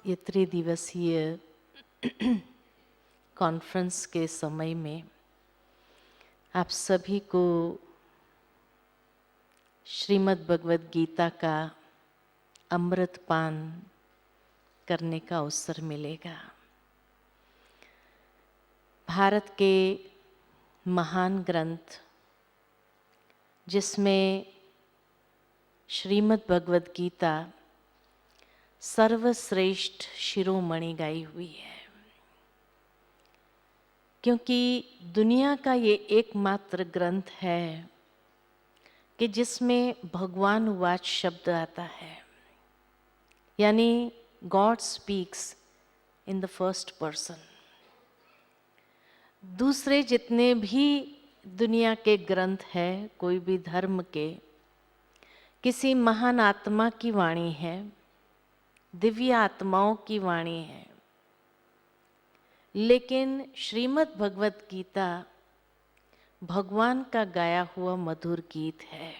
ये त्रिदिवसीय कॉन्फ्रेंस के समय में आप सभी को श्रीमद् भगवद गीता का अमृत पान करने का अवसर मिलेगा। भारत के महान ग्रंथ जिसमें श्रीमद् भगवद गीता सर्वश्रेष्ठ शिरोमणि गाई हुई है, क्योंकि दुनिया का ये एकमात्र ग्रंथ है कि जिसमें भगवान वाच शब्द आता है, यानी God speaks in the first person. दूसरे जितने भी दुनिया के ग्रंथ है, कोई भी धर्म के, किसी महान आत्मा की वाणी है, दिव्य आत्माओं की वाणी है, लेकिन श्रीमद् भगवद गीता भगवान का गाया हुआ मधुर गीत है।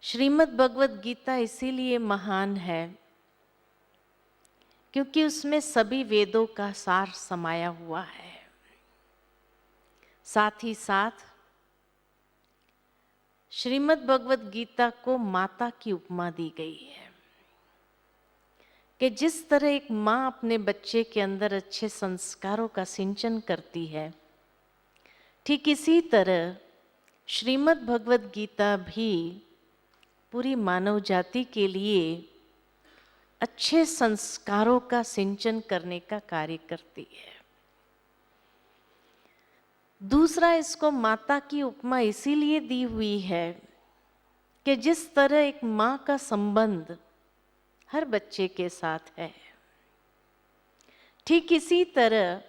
श्रीमद् भगवद गीता इसीलिए महान है क्योंकि उसमें सभी वेदों का सार समाया हुआ है। साथ ही साथ श्रीमद् भगवद गीता को माता की उपमा दी गई है कि जिस तरह एक माँ अपने बच्चे के अंदर अच्छे संस्कारों का सिंचन करती है, ठीक इसी तरह श्रीमद् भगवद गीता भी पूरी मानव जाति के लिए अच्छे संस्कारों का सिंचन करने का कार्य करती है। दूसरा, इसको माता की उपमा इसीलिए दी हुई है कि जिस तरह एक माँ का संबंध हर बच्चे के साथ है, ठीक इसी तरह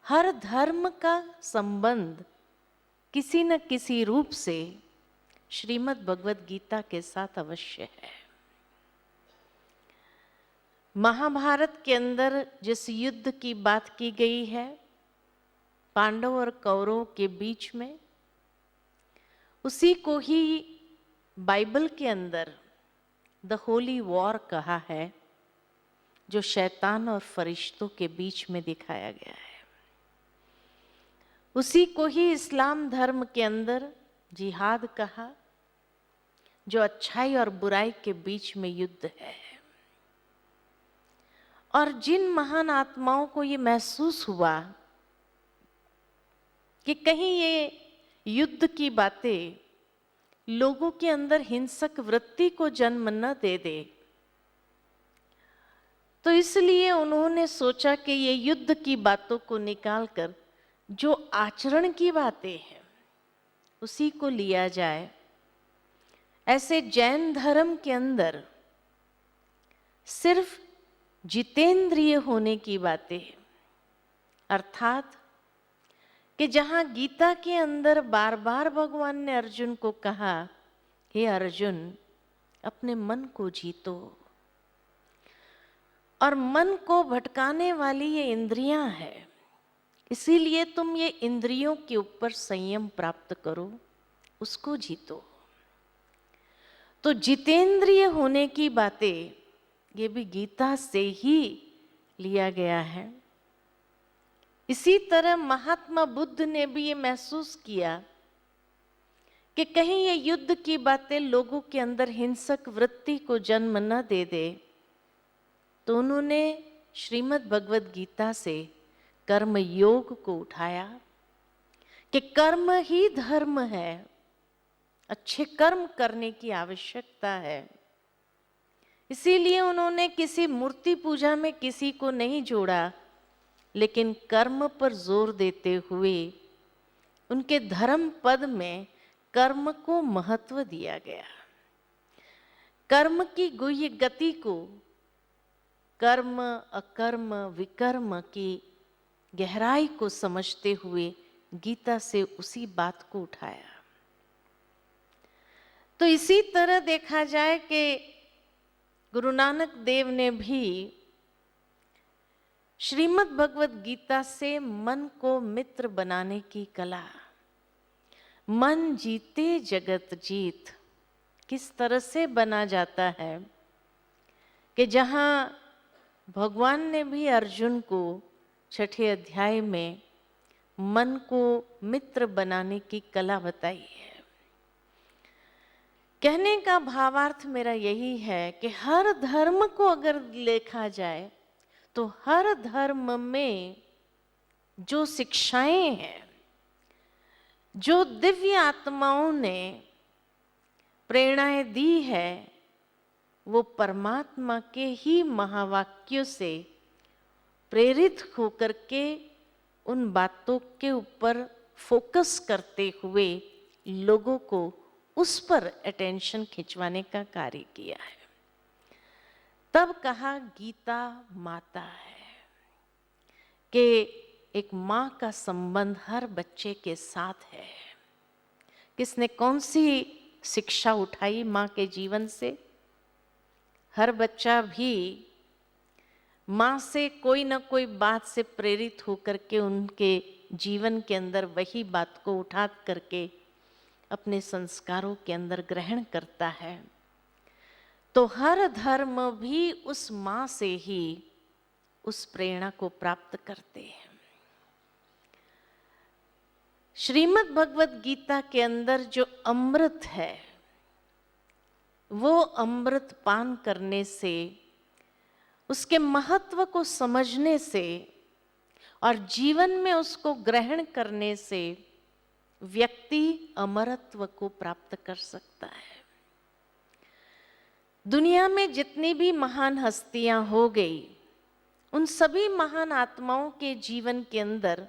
हर धर्म का संबंध किसी न किसी रूप से श्रीमद् भगवद गीता के साथ अवश्य है। महाभारत के अंदर जिस युद्ध की बात की गई है पांडव और कौरवों के बीच में, उसी को ही बाइबल के अंदर द होली वॉर कहा है, जो शैतान और फरिश्तों के बीच में दिखाया गया है। उसी को ही इस्लाम धर्म के अंदर जिहाद कहा, जो अच्छाई और बुराई के बीच में युद्ध है। और जिन महान आत्माओं को ये महसूस हुआ कि कहीं ये युद्ध की बातें लोगों के अंदर हिंसक वृत्ति को जन्म न दे दे, तो इसलिए उन्होंने सोचा कि ये युद्ध की बातों को निकालकर जो आचरण की बातें हैं उसी को लिया जाए। ऐसे जैन धर्म के अंदर सिर्फ जितेंद्रिय होने की बातें, अर्थात कि जहां गीता के अंदर बार बार भगवान ने अर्जुन को कहा, हे अर्जुन अपने मन को जीतो, और मन को भटकाने वाली ये इंद्रियां हैं, इसीलिए तुम ये इंद्रियों के ऊपर संयम प्राप्त करो, उसको जीतो। तो जितेंद्रिय होने की बातें ये भी गीता से ही लिया गया है। इसी तरह महात्मा बुद्ध ने भी ये महसूस किया कि कहीं ये युद्ध की बातें लोगों के अंदर हिंसक वृत्ति को जन्म न दे दे, तो उन्होंने श्रीमद् भगवद गीता से कर्म योग को उठाया कि कर्म ही धर्म है, अच्छे कर्म करने की आवश्यकता है। इसीलिए उन्होंने किसी मूर्ति पूजा में किसी को नहीं जोड़ा, लेकिन कर्म पर जोर देते हुए उनके धर्म पद में कर्म को महत्व दिया गया। कर्म की गुह्य गति को, कर्म अकर्म विकर्म की गहराई को समझते हुए गीता से उसी बात को उठाया। तो इसी तरह देखा जाए कि गुरु नानक देव ने भी श्रीमद् भगवद गीता से मन को मित्र बनाने की कला, मन जीते जगत जीत, किस तरह से बना जाता है कि जहाँ भगवान ने भी अर्जुन को छठे अध्याय में मन को मित्र बनाने की कला बताई है। कहने का भावार्थ मेरा यही है कि हर धर्म को अगर देखा जाए तो हर धर्म में जो शिक्षाएं हैं, जो दिव्य आत्माओं ने प्रेरणाएं दी है, वो परमात्मा के ही महावाक्यों से प्रेरित होकर के उन बातों के ऊपर फोकस करते हुए लोगों को उस पर अटेंशन खिंचवाने का कार्य किया है। तब कहा गीता माता है कि एक माँ का संबंध हर बच्चे के साथ है। किसने कौन सी शिक्षा उठाई माँ के जीवन से? हर बच्चा भी माँ से कोई ना कोई बात से प्रेरित होकर के उनके जीवन के अंदर वही बात को उठा करके अपने संस्कारों के अंदर ग्रहण करता है। तो हर धर्म भी उस माँ से ही उस प्रेरणा को प्राप्त करते हैं। श्रीमद् भगवत गीता के अंदर जो अमृत है, वो अमृत पान करने से, उसके महत्व को समझने से और जीवन में उसको ग्रहण करने से व्यक्ति अमरत्व को प्राप्त कर सकता है। दुनिया में जितनी भी महान हस्तियां हो गई, उन सभी महान आत्माओं के जीवन के अंदर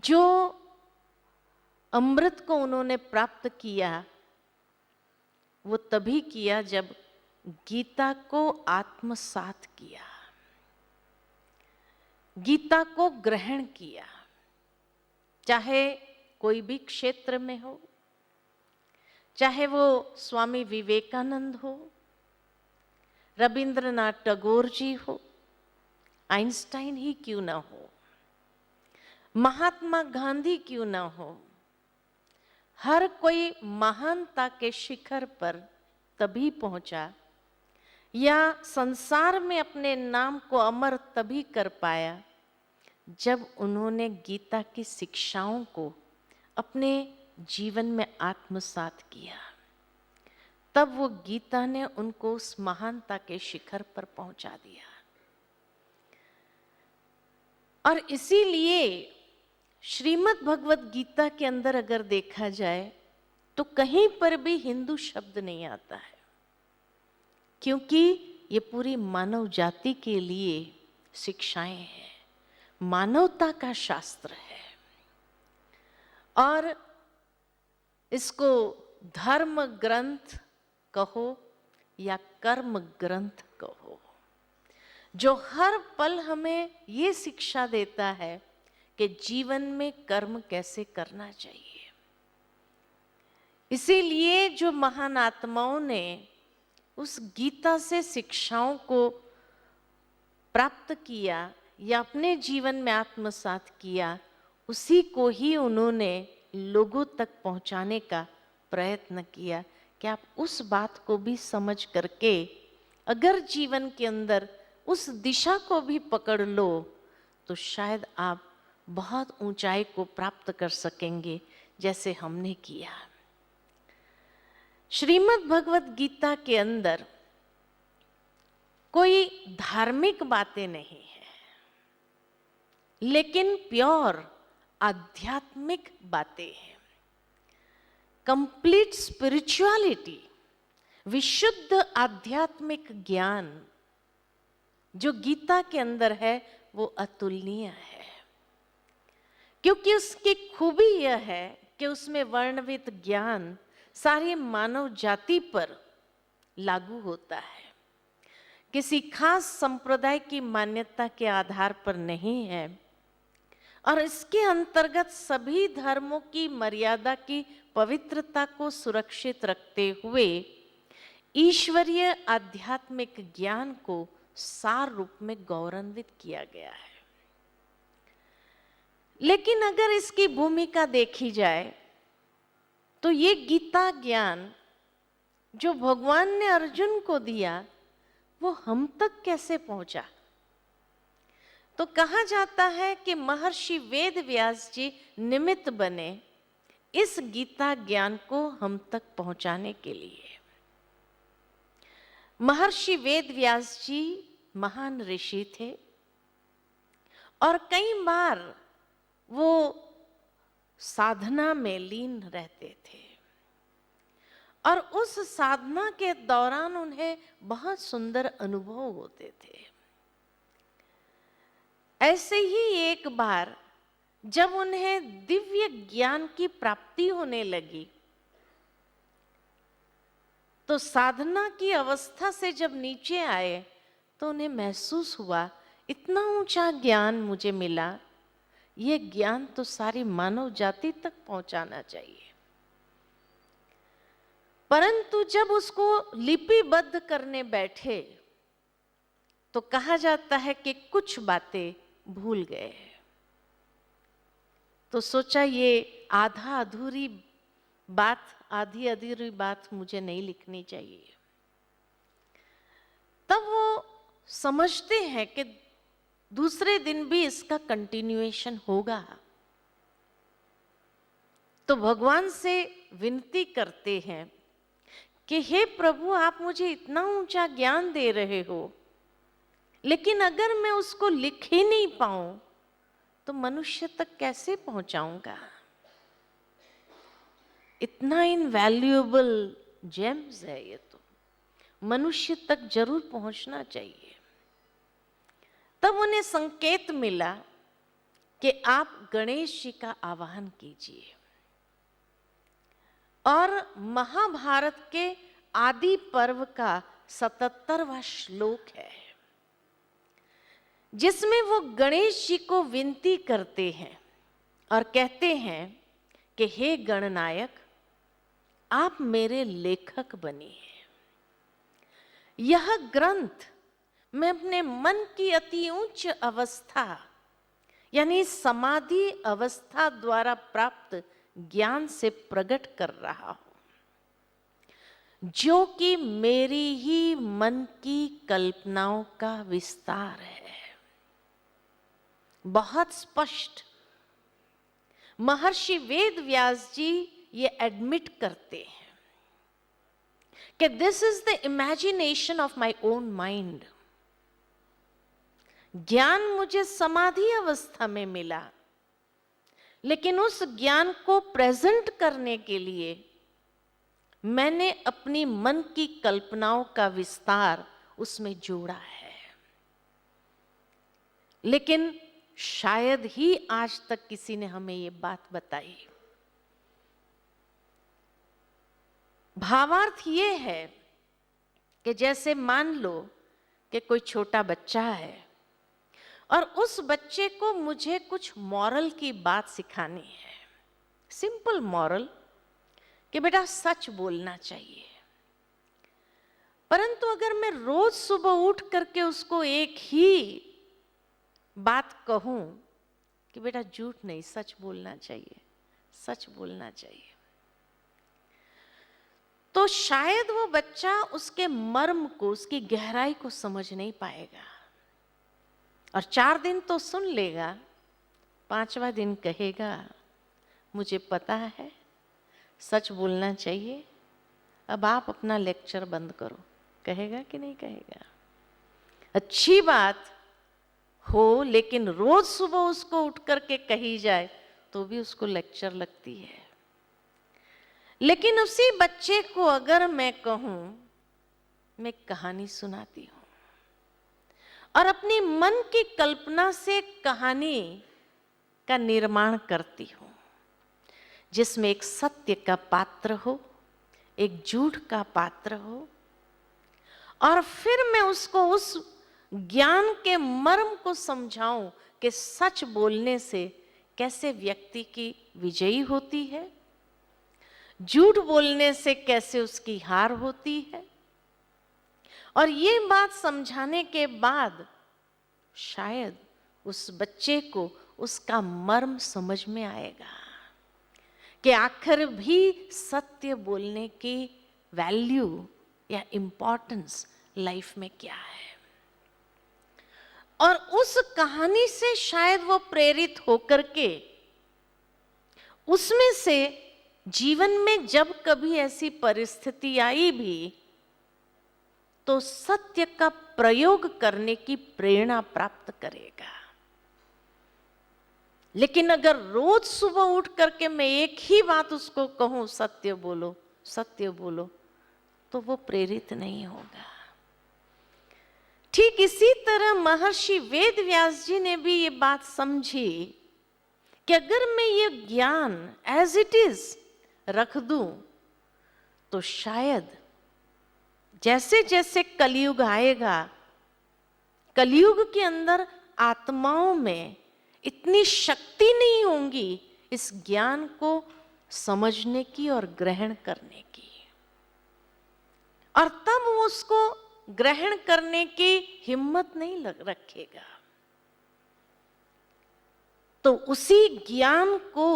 जो अमृत को उन्होंने प्राप्त किया, वो तभी किया जब गीता को आत्मसात किया, गीता को ग्रहण किया। चाहे कोई भी क्षेत्र में हो, चाहे वो स्वामी विवेकानंद हो, रविंद्रनाथ टैगोर जी हो, आइंस्टाइन ही क्यों ना हो, महात्मा गांधी क्यों ना हो, हर कोई महानता के शिखर पर तभी पहुंचा या संसार में अपने नाम को अमर तभी कर पाया जब उन्होंने गीता की शिक्षाओं को अपने जीवन में आत्मसात किया। तब वो गीता ने उनको उस महानता के शिखर पर पहुंचा दिया। और इसीलिए श्रीमद् भगवत गीता के अंदर अगर देखा जाए तो कहीं पर भी हिंदू शब्द नहीं आता है, क्योंकि ये पूरी मानव जाति के लिए शिक्षाएं हैं, मानवता का शास्त्र है। और इसको धर्म ग्रंथ कहो या कर्म ग्रंथ कहो, जो हर पल हमें ये शिक्षा देता है कि जीवन में कर्म कैसे करना चाहिए। इसीलिए जो महान आत्माओं ने उस गीता से शिक्षाओं को प्राप्त किया या अपने जीवन में आत्मसात किया, उसी को ही उन्होंने लोगों तक पहुंचाने का प्रयत्न किया कि आप उस बात को भी समझ करके अगर जीवन के अंदर उस दिशा को भी पकड़ लो तो शायद आप बहुत ऊंचाई को प्राप्त कर सकेंगे, जैसे हमने किया। श्रीमद् भगवत गीता के अंदर कोई धार्मिक बातें नहीं है, लेकिन प्योर आध्यात्मिक बातें हैं। कंप्लीट स्पिरिचुअलिटी, विशुद्ध आध्यात्मिक ज्ञान जो गीता के अंदर है वो अतुलनीय है, क्योंकि उसकी खूबी यह है कि उसमें वर्णवित ज्ञान सारी मानव जाति पर लागू होता है, किसी खास संप्रदाय की मान्यता के आधार पर नहीं है। और इसके अंतर्गत सभी धर्मों की मर्यादा की पवित्रता को सुरक्षित रखते हुए ईश्वरीय आध्यात्मिक ज्ञान को सार रूप में गौरवान्वित किया गया है। लेकिन अगर इसकी भूमिका देखी जाए तो ये गीता ज्ञान जो भगवान ने अर्जुन को दिया वो हम तक कैसे पहुंचा? तो कहा जाता है कि महर्षि वेद व्यास जी निमित्त बने इस गीता ज्ञान को हम तक पहुंचाने के लिए। महर्षि वेद व्यास जी महान ऋषि थे और कई बार वो साधना में लीन रहते थे और उस साधना के दौरान उन्हें बहुत सुंदर अनुभव होते थे। ऐसे ही एक बार जब उन्हें दिव्य ज्ञान की प्राप्ति होने लगी तो साधना की अवस्था से जब नीचे आए तो उन्हें महसूस हुआ इतना ऊंचा ज्ञान मुझे मिला, ये ज्ञान तो सारी मानव जाति तक पहुंचाना चाहिए। परंतु जब उसको लिपिबद्ध करने बैठे तो कहा जाता है कि कुछ बातें भूल गए। तो सोचा ये आधी अधूरी बात मुझे नहीं लिखनी चाहिए। तब वो समझते हैं कि दूसरे दिन भी इसका कंटिन्यूएशन होगा, तो भगवान से विनती करते हैं कि हे प्रभु, आप मुझे इतना ऊंचा ज्ञान दे रहे हो, लेकिन अगर मैं उसको लिख ही नहीं पाऊं तो मनुष्य तक कैसे पहुंचाऊंगा? इतना इनवैल्यूएबल जेम्स है ये, तो मनुष्य तक जरूर पहुंचना चाहिए। तब उन्हें संकेत मिला कि आप गणेश जी का आवाहन कीजिए और महाभारत के आदि पर्व का 77वां श्लोक है जिसमें वो गणेश जी को विनती करते हैं और कहते हैं कि हे गणनायक, आप मेरे लेखक बनिए। यह ग्रंथ मैं अपने मन की अति उच्च अवस्था यानी समाधि अवस्था द्वारा प्राप्त ज्ञान से प्रकट कर रहा हूं, जो कि मेरी ही मन की कल्पनाओं का विस्तार है। बहुत स्पष्ट महर्षि वेद व्यास जी ये एडमिट करते हैं कि this is the imagination of my own mind. ज्ञान मुझे समाधि अवस्था में मिला, लेकिन उस ज्ञान को प्रेजेंट करने के लिए मैंने अपनी मन की कल्पनाओं का विस्तार उसमें जोड़ा है। लेकिन शायद ही आज तक किसी ने हमें ये बात बताई। भावार्थ ये है कि जैसे मान लो कि कोई छोटा बच्चा है और उस बच्चे को मुझे कुछ मॉरल की बात सिखानी है, सिंपल मॉरल कि बेटा सच बोलना चाहिए। परंतु अगर मैं रोज सुबह उठ करके उसको एक ही बात कहूं कि बेटा झूठ नहीं, सच बोलना चाहिए, सच बोलना चाहिए, तो शायद वो बच्चा उसके मर्म को, उसकी गहराई को समझ नहीं पाएगा और 4 दिन तो सुन लेगा, 5वां दिन कहेगा मुझे पता है सच बोलना चाहिए, अब आप अपना लेक्चर बंद करो। कहेगा कि नहीं कहेगा? अच्छी बात हो, लेकिन रोज सुबह उसको उठ करके कही जाए तो भी उसको लेक्चर लगती है। लेकिन उसी बच्चे को अगर मैं कहूं मैं कहानी सुनाती हूं और अपनी मन की कल्पना से कहानी का निर्माण करती हूं जिसमें एक सत्य का पात्र हो, एक झूठ का पात्र हो, और फिर मैं उसको उस ज्ञान के मर्म को समझाऊं कि सच बोलने से कैसे व्यक्ति की विजयी होती है, झूठ बोलने से कैसे उसकी हार होती है। और ये बात समझाने के बाद शायद उस बच्चे को उसका मर्म समझ में आएगा कि आखिर भी सत्य बोलने की वैल्यू या इम्पोर्टेंस लाइफ में क्या है। और उस कहानी से शायद वो प्रेरित होकर के उसमें से जीवन में जब कभी ऐसी परिस्थिति आई भी तो सत्य का प्रयोग करने की प्रेरणा प्राप्त करेगा। लेकिन अगर रोज सुबह उठ करके मैं एक ही बात उसको कहूं, सत्य बोलो सत्य बोलो, तो वो प्रेरित नहीं होगा। ठीक इसी तरह महर्षि वेदव्यास जी ने भी ये बात समझी कि अगर मैं ये ज्ञान एज इट इज रख दूं तो शायद जैसे जैसे कलयुग आएगा, कलयुग के अंदर आत्माओं में इतनी शक्ति नहीं होगी इस ज्ञान को समझने की और ग्रहण करने की, और तब वो उसको ग्रहण करने की हिम्मत नहीं रखेगा। तो उसी ज्ञान को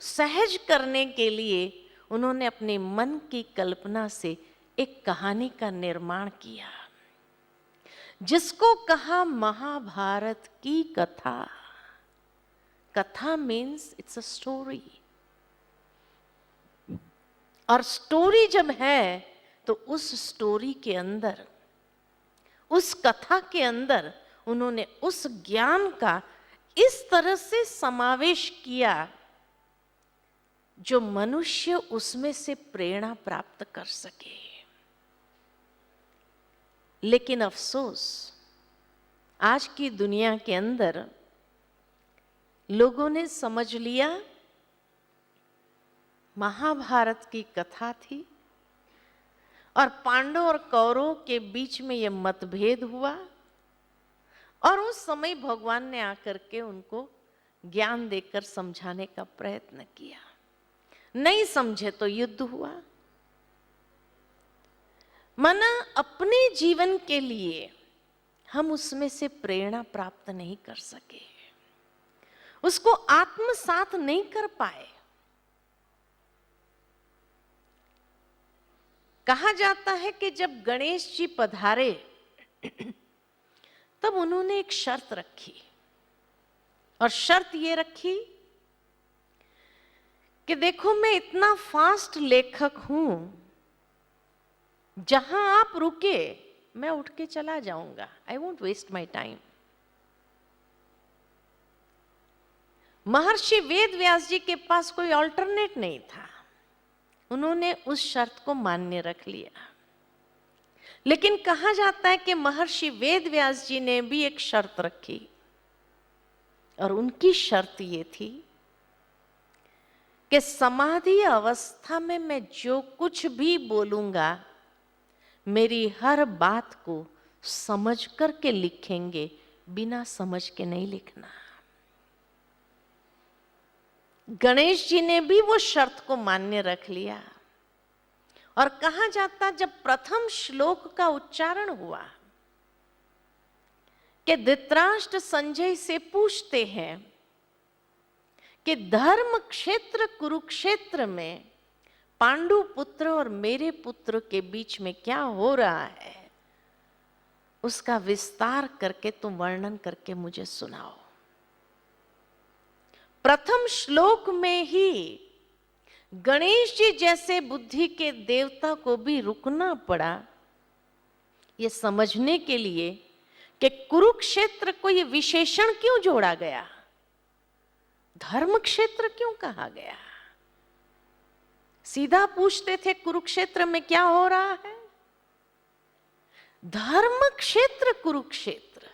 सहज करने के लिए उन्होंने अपने मन की कल्पना से एक कहानी का निर्माण किया, जिसको कहा महाभारत की कथा। कथा मीन्स इट्स अ स्टोरी, और स्टोरी जब है तो उस स्टोरी के अंदर, उस कथा के अंदर उन्होंने उस ज्ञान का इस तरह से समावेश किया जो मनुष्य उसमें से प्रेरणा प्राप्त कर सके। लेकिन अफसोस आज की दुनिया के अंदर लोगों ने समझ लिया महाभारत की कथा थी और पांडव और कौरव के बीच में यह मतभेद हुआ, और उस समय भगवान ने आकर के उनको ज्ञान देकर समझाने का प्रयत्न किया। नहीं समझे तो युद्ध हुआ। माना अपने जीवन के लिए हम उसमें से प्रेरणा प्राप्त नहीं कर सके, उसको आत्मसात नहीं कर पाए। कहा जाता है कि जब गणेश जी पधारे तब उन्होंने एक शर्त रखी, और शर्त ये रखी कि देखो मैं इतना फास्ट लेखक हूं, जहां आप रुके मैं उठ के चला जाऊंगा, I won't waste my time. Maharishi Vedvyas जी के पास कोई ऑल्टरनेट नहीं था, उन्होंने उस शर्त को मान्य रख लिया। लेकिन कहा जाता है कि महर्षि वेदव्यास जी ने भी एक शर्त रखी, और उनकी शर्त ये थी कि समाधि अवस्था में मैं जो कुछ भी बोलूंगा मेरी हर बात को समझ करके लिखेंगे, बिना समझ के नहीं लिखना। गणेश जी ने भी वो शर्त को मान्य रख लिया, और कहा जाता जब प्रथम श्लोक का उच्चारण हुआ कि धृतराष्ट्र संजय से पूछते हैं कि धर्म क्षेत्र कुरुक्षेत्र में पांडु पुत्र और मेरे पुत्र के बीच में क्या हो रहा है, उसका विस्तार करके तुम वर्णन करके मुझे सुनाओ। प्रथम श्लोक में ही गणेश जी जैसे बुद्धि के देवता को भी रुकना पड़ा ये समझने के लिए कि कुरुक्षेत्र को ये विशेषण क्यों जोड़ा गया, धर्म क्षेत्र क्यों कहा गया। सीधा पूछते थे कुरुक्षेत्र में क्या हो रहा है, धर्म क्षेत्र कुरुक्षेत्र,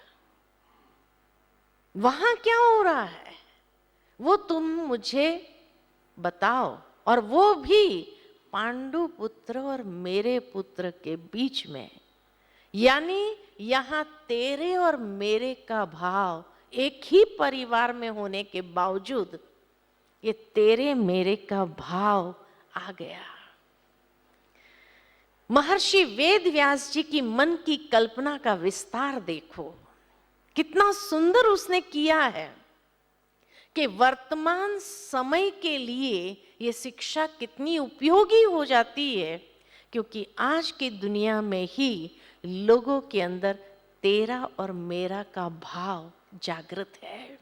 वहां क्या हो रहा है वो तुम मुझे बताओ, और वो भी पांडु पुत्र और मेरे पुत्र के बीच में। यानी यहां तेरे और मेरे का भाव एक ही परिवार में होने के बावजूद ये तेरे मेरे का भाव आ गया। महर्षि वेदव्यास जी की मन की कल्पना का विस्तार देखो, कितना सुंदर उसने किया है कि वर्तमान समय के लिए ये शिक्षा कितनी उपयोगी हो जाती है क्योंकि आज की दुनिया में ही लोगों के अंदर तेरा और मेरा का भाव जागृत है।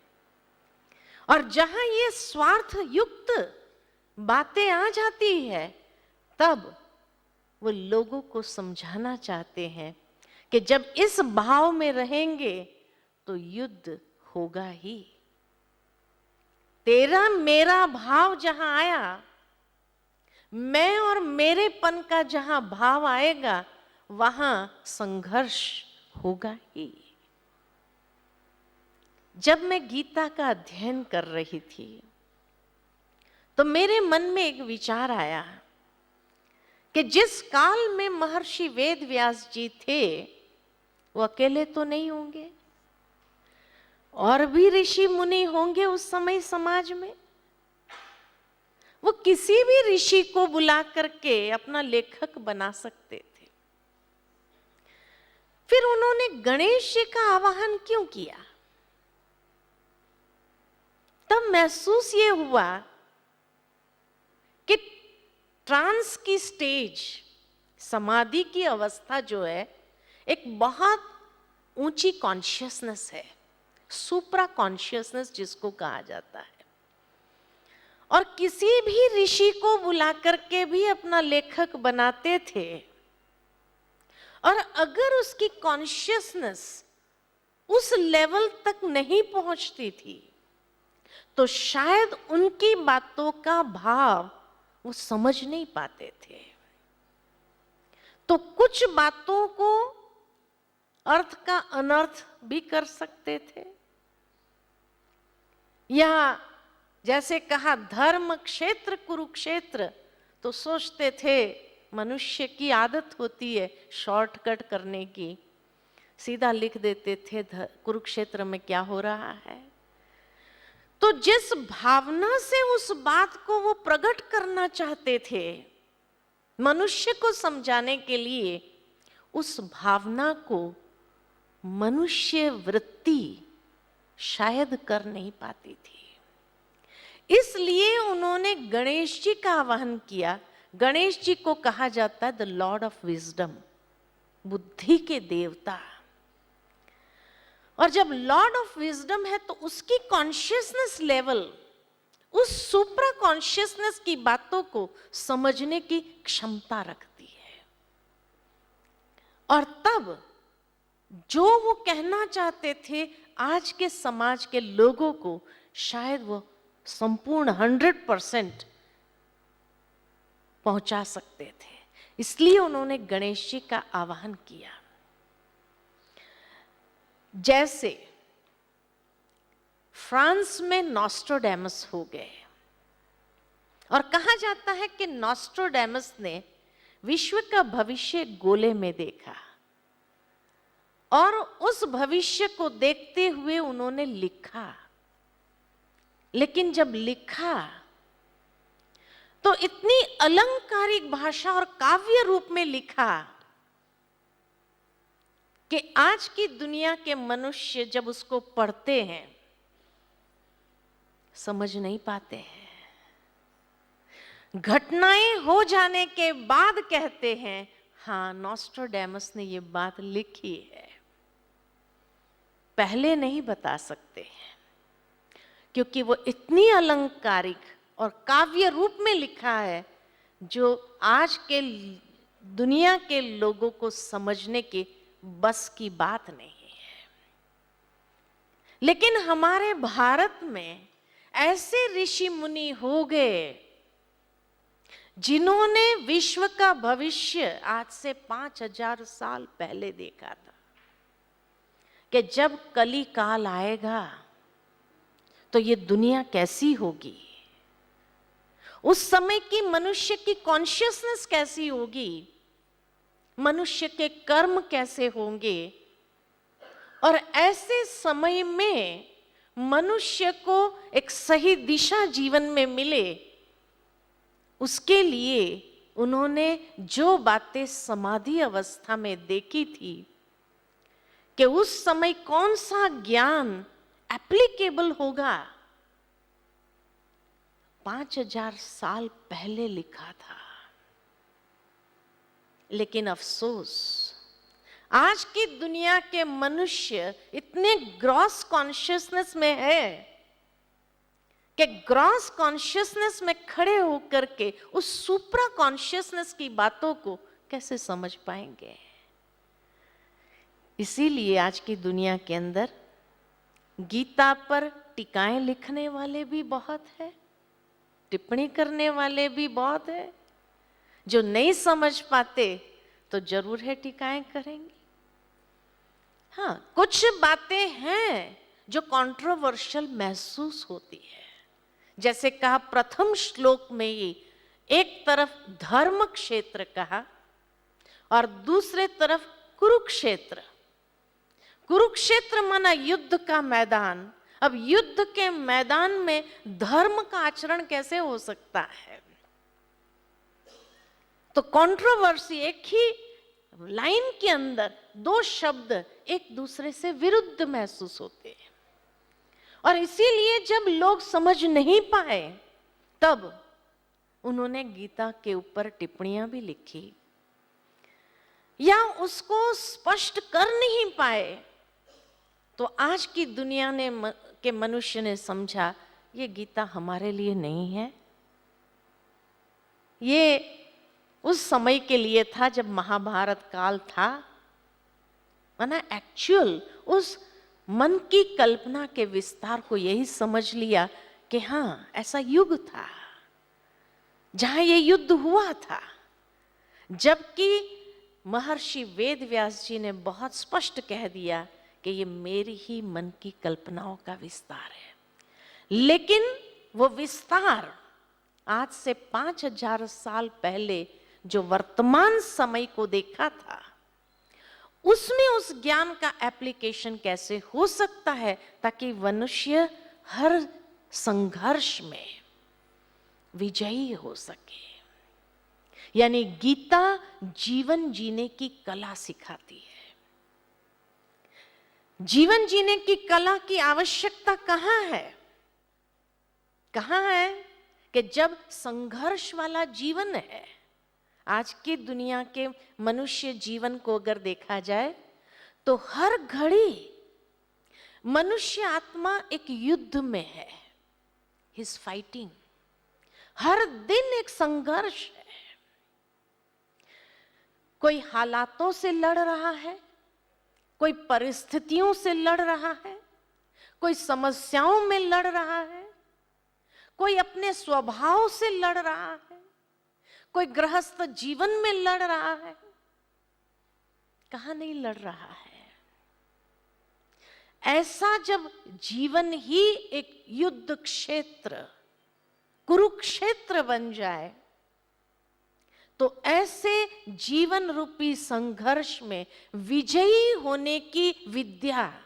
और जहां ये स्वार्थ युक्त बातें आ जाती है, तब वो लोगों को समझाना चाहते हैं कि जब इस भाव में रहेंगे तो युद्ध होगा ही। तेरा मेरा भाव जहां आया, मैं और मेरेपन का जहां भाव आएगा, वहां संघर्ष होगा ही। जब मैं गीता का अध्ययन कर रही थी तो मेरे मन में एक विचार आया कि जिस काल में महर्षि वेद व्यास जी थे, वो अकेले तो नहीं होंगे, और भी ऋषि मुनि होंगे उस समय समाज में। वो किसी भी ऋषि को बुला करके अपना लेखक बना सकते थे। फिर उन्होंने गणेश जी का आवाहन क्यों किया? तब महसूस ये हुआ कि ट्रांस की स्टेज, समाधि की अवस्था जो है, एक बहुत ऊंची कॉन्शियसनेस है, सुप्रा कॉन्शियसनेस जिसको कहा जाता है। और किसी भी ऋषि को बुला करके भी अपना लेखक बनाते थे, और अगर उसकी कॉन्शियसनेस उस लेवल तक नहीं पहुंचती थी तो शायद उनकी बातों का भाव वो समझ नहीं पाते थे। तो कुछ बातों को अर्थ का अनर्थ भी कर सकते थे, या जैसे कहा धर्म क्षेत्र कुरुक्षेत्र, तो सोचते थे मनुष्य की आदत होती है शॉर्टकट करने की, सीधा लिख देते थे कुरुक्षेत्र में क्या हो रहा है। तो जिस भावना से उस बात को वो प्रकट करना चाहते थे मनुष्य को समझाने के लिए, उस भावना को मनुष्य वृत्ति शायद कर नहीं पाती थी। इसलिए उन्होंने गणेश जी का आवाहन किया। गणेश जी को कहा जाता है द लॉर्ड ऑफ विजडम, बुद्धि के देवता। और जब लॉर्ड ऑफ विजडम है तो उसकी कॉन्शियसनेस लेवल उस सुप्रा कॉन्शियसनेस की बातों को समझने की क्षमता रखती है। और तब जो वो कहना चाहते थे आज के समाज के लोगों को, शायद वो संपूर्ण 100% पहुंचा सकते थे। इसलिए उन्होंने गणेश जी का आवाहन किया। जैसे फ्रांस में नॉस्ट्रोडेमस हो गए, और कहा जाता है कि नॉस्ट्रोडेमस ने विश्व का भविष्य गोले में देखा, और उस भविष्य को देखते हुए उन्होंने लिखा। लेकिन जब लिखा तो इतनी अलंकारिक भाषा और काव्य रूप में लिखा कि आज की दुनिया के मनुष्य जब उसको पढ़ते हैं समझ नहीं पाते हैं। घटनाएं हो जाने के बाद कहते हैं हाँ नॉस्ट्रोडेमस ने ये बात लिखी है, पहले नहीं बता सकते हैं क्योंकि वो इतनी अलंकारिक और काव्य रूप में लिखा है जो आज के दुनिया के लोगों को समझने के बस की बात नहीं है। लेकिन हमारे भारत में ऐसे ऋषि मुनि हो गए जिन्होंने विश्व का भविष्य आज से 5000 साल पहले देखा था कि जब कली काल आएगा तो ये दुनिया कैसी होगी, उस समय की मनुष्य की कॉन्शियसनेस कैसी होगी, मनुष्य के कर्म कैसे होंगे, और ऐसे समय में मनुष्य को एक सही दिशा जीवन में मिले, उसके लिए उन्होंने जो बातें समाधि अवस्था में देखी थी कि उस समय कौन सा ज्ञान एप्लीकेबल होगा, 5000 साल पहले लिखा था। लेकिन अफसोस, आज की दुनिया के मनुष्य इतने ग्रॉस कॉन्शियसनेस में है कि ग्रॉस कॉन्शियसनेस में खड़े होकर के उस सुप्रा कॉन्शियसनेस की बातों को कैसे समझ पाएंगे। इसीलिए आज की दुनिया के अंदर गीता पर टीकाएं लिखने वाले भी बहुत है, टिप्पणी करने वाले भी बहुत है। जो नहीं समझ पाते तो जरूर है टीकाएं करेंगे। हाँ, कुछ बातें हैं जो कंट्रोवर्शियल महसूस होती है। जैसे कहा प्रथम श्लोक में ही, एक तरफ धर्म क्षेत्र कहा और दूसरे तरफ कुरुक्षेत्र। कुरुक्षेत्र माना युद्ध का मैदान। अब युद्ध के मैदान में धर्म का आचरण कैसे हो सकता है? तो कंट्रोवर्सी, एक ही लाइन के अंदर दो शब्द एक दूसरे से विरुद्ध महसूस होते हैं। और इसीलिए जब लोग समझ नहीं पाए तब उन्होंने गीता के ऊपर टिप्पणियां भी लिखी, या उसको स्पष्ट कर नहीं पाए तो आज की दुनिया ने के मनुष्य ने समझा ये गीता हमारे लिए नहीं है। ये उस समय के लिए था जब महाभारत काल था, माना एक्चुअल उस मन की कल्पना के विस्तार को यही समझ लिया कि हाँ, ऐसा युग था जहां ये युद्ध हुआ था। जबकि महर्षि वेदव्यास जी ने बहुत स्पष्ट कह दिया कि ये मेरी ही मन की कल्पनाओं का विस्तार है। लेकिन वो विस्तार आज से 5000 साल पहले जो वर्तमान समय को देखा था, उसमें उस ज्ञान का एप्लीकेशन कैसे हो सकता है ताकि मनुष्य हर संघर्ष में विजयी हो सके। यानी गीता जीवन जीने की कला सिखाती है। जीवन जीने की कला की आवश्यकता कहां है? कहां है कि जब संघर्ष वाला जीवन है। आज की दुनिया के मनुष्य जीवन को अगर देखा जाए तो हर घड़ी मनुष्य आत्मा एक युद्ध में है, ही इज फाइटिंग। हर दिन एक संघर्ष है। कोई हालातों से लड़ रहा है, कोई परिस्थितियों से लड़ रहा है, कोई समस्याओं में लड़ रहा है, कोई अपने स्वभाव से लड़ रहा है, कोई गृहस्थ जीवन में लड़ रहा है। कहां नहीं लड़ रहा है? ऐसा जब जीवन ही एक युद्ध क्षेत्र, कुरुक्षेत्र बन जाए तो ऐसे जीवन रूपी संघर्ष में विजयी होने की विद्या,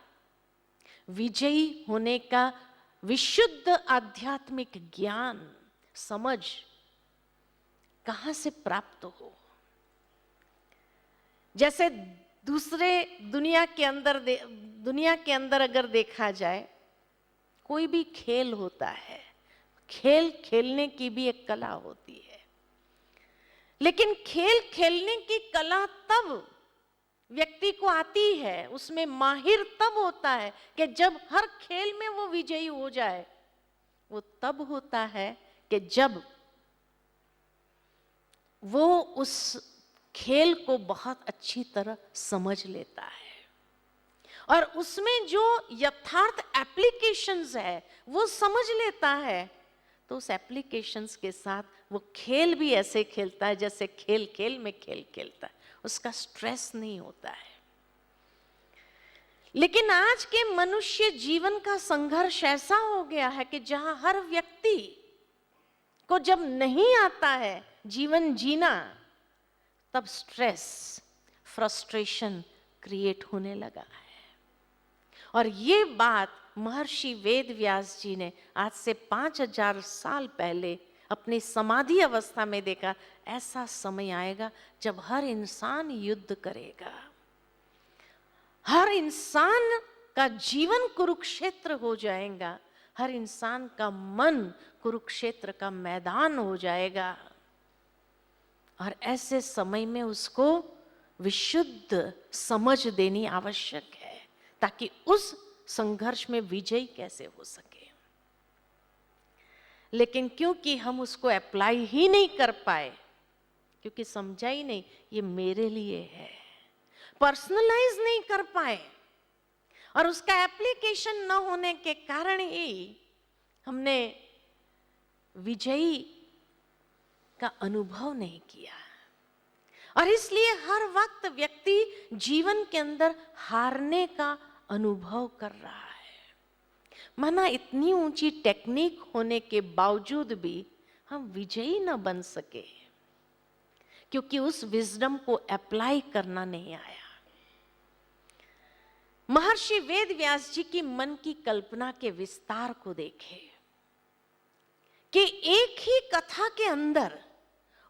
विजयी होने का विशुद्ध आध्यात्मिक ज्ञान, समझ कहां से प्राप्त हो? जैसे दूसरे दुनिया के अंदर अगर देखा जाए, कोई भी खेल होता है, खेल खेलने की भी एक कला होती है। लेकिन खेल खेलने की कला तब व्यक्ति को आती है, उसमें माहिर तब होता है कि जब हर खेल में वो विजयी हो जाए। वो तब होता है कि जब वो उस खेल को बहुत अच्छी तरह समझ लेता है और उसमें जो यथार्थ एप्लीकेशंस है वो समझ लेता है। तो उस एप्लीकेशंस के साथ वो खेल भी ऐसे खेलता है जैसे खेल खेल में खेल खेलता है, उसका स्ट्रेस नहीं होता है। लेकिन आज के मनुष्य जीवन का संघर्ष ऐसा हो गया है कि जहां हर व्यक्ति को जब नहीं आता है जीवन जीना, तब स्ट्रेस, फ्रस्ट्रेशन क्रिएट होने लगा है। और ये बात महर्षि वेदव्यास जी ने आज से 5000 साल पहले अपनी समाधि अवस्था में देखा। ऐसा समय आएगा जब हर इंसान युद्ध करेगा, हर इंसान का जीवन कुरुक्षेत्र हो जाएगा, हर इंसान का मन कुरुक्षेत्र का मैदान हो जाएगा। और ऐसे समय में उसको विशुद्ध समझ देनी आवश्यक है ताकि उस संघर्ष में विजयी कैसे हो सके। लेकिन क्योंकि हम उसको अप्लाई ही नहीं कर पाए, क्योंकि समझा ही नहीं ये मेरे लिए है, पर्सनलाइज नहीं कर पाए, और उसका एप्लीकेशन न होने के कारण ही हमने विजयी का अनुभव नहीं किया। और इसलिए हर वक्त व्यक्ति जीवन के अंदर हारने का अनुभव कर रहा है। माना इतनी ऊंची टेक्निक होने के बावजूद भी हम विजयी न बन सके, क्योंकि उस विजडम को अप्लाई करना नहीं आया। महर्षि वेद व्यास जी की मन की कल्पना के विस्तार को देखें कि एक ही कथा के अंदर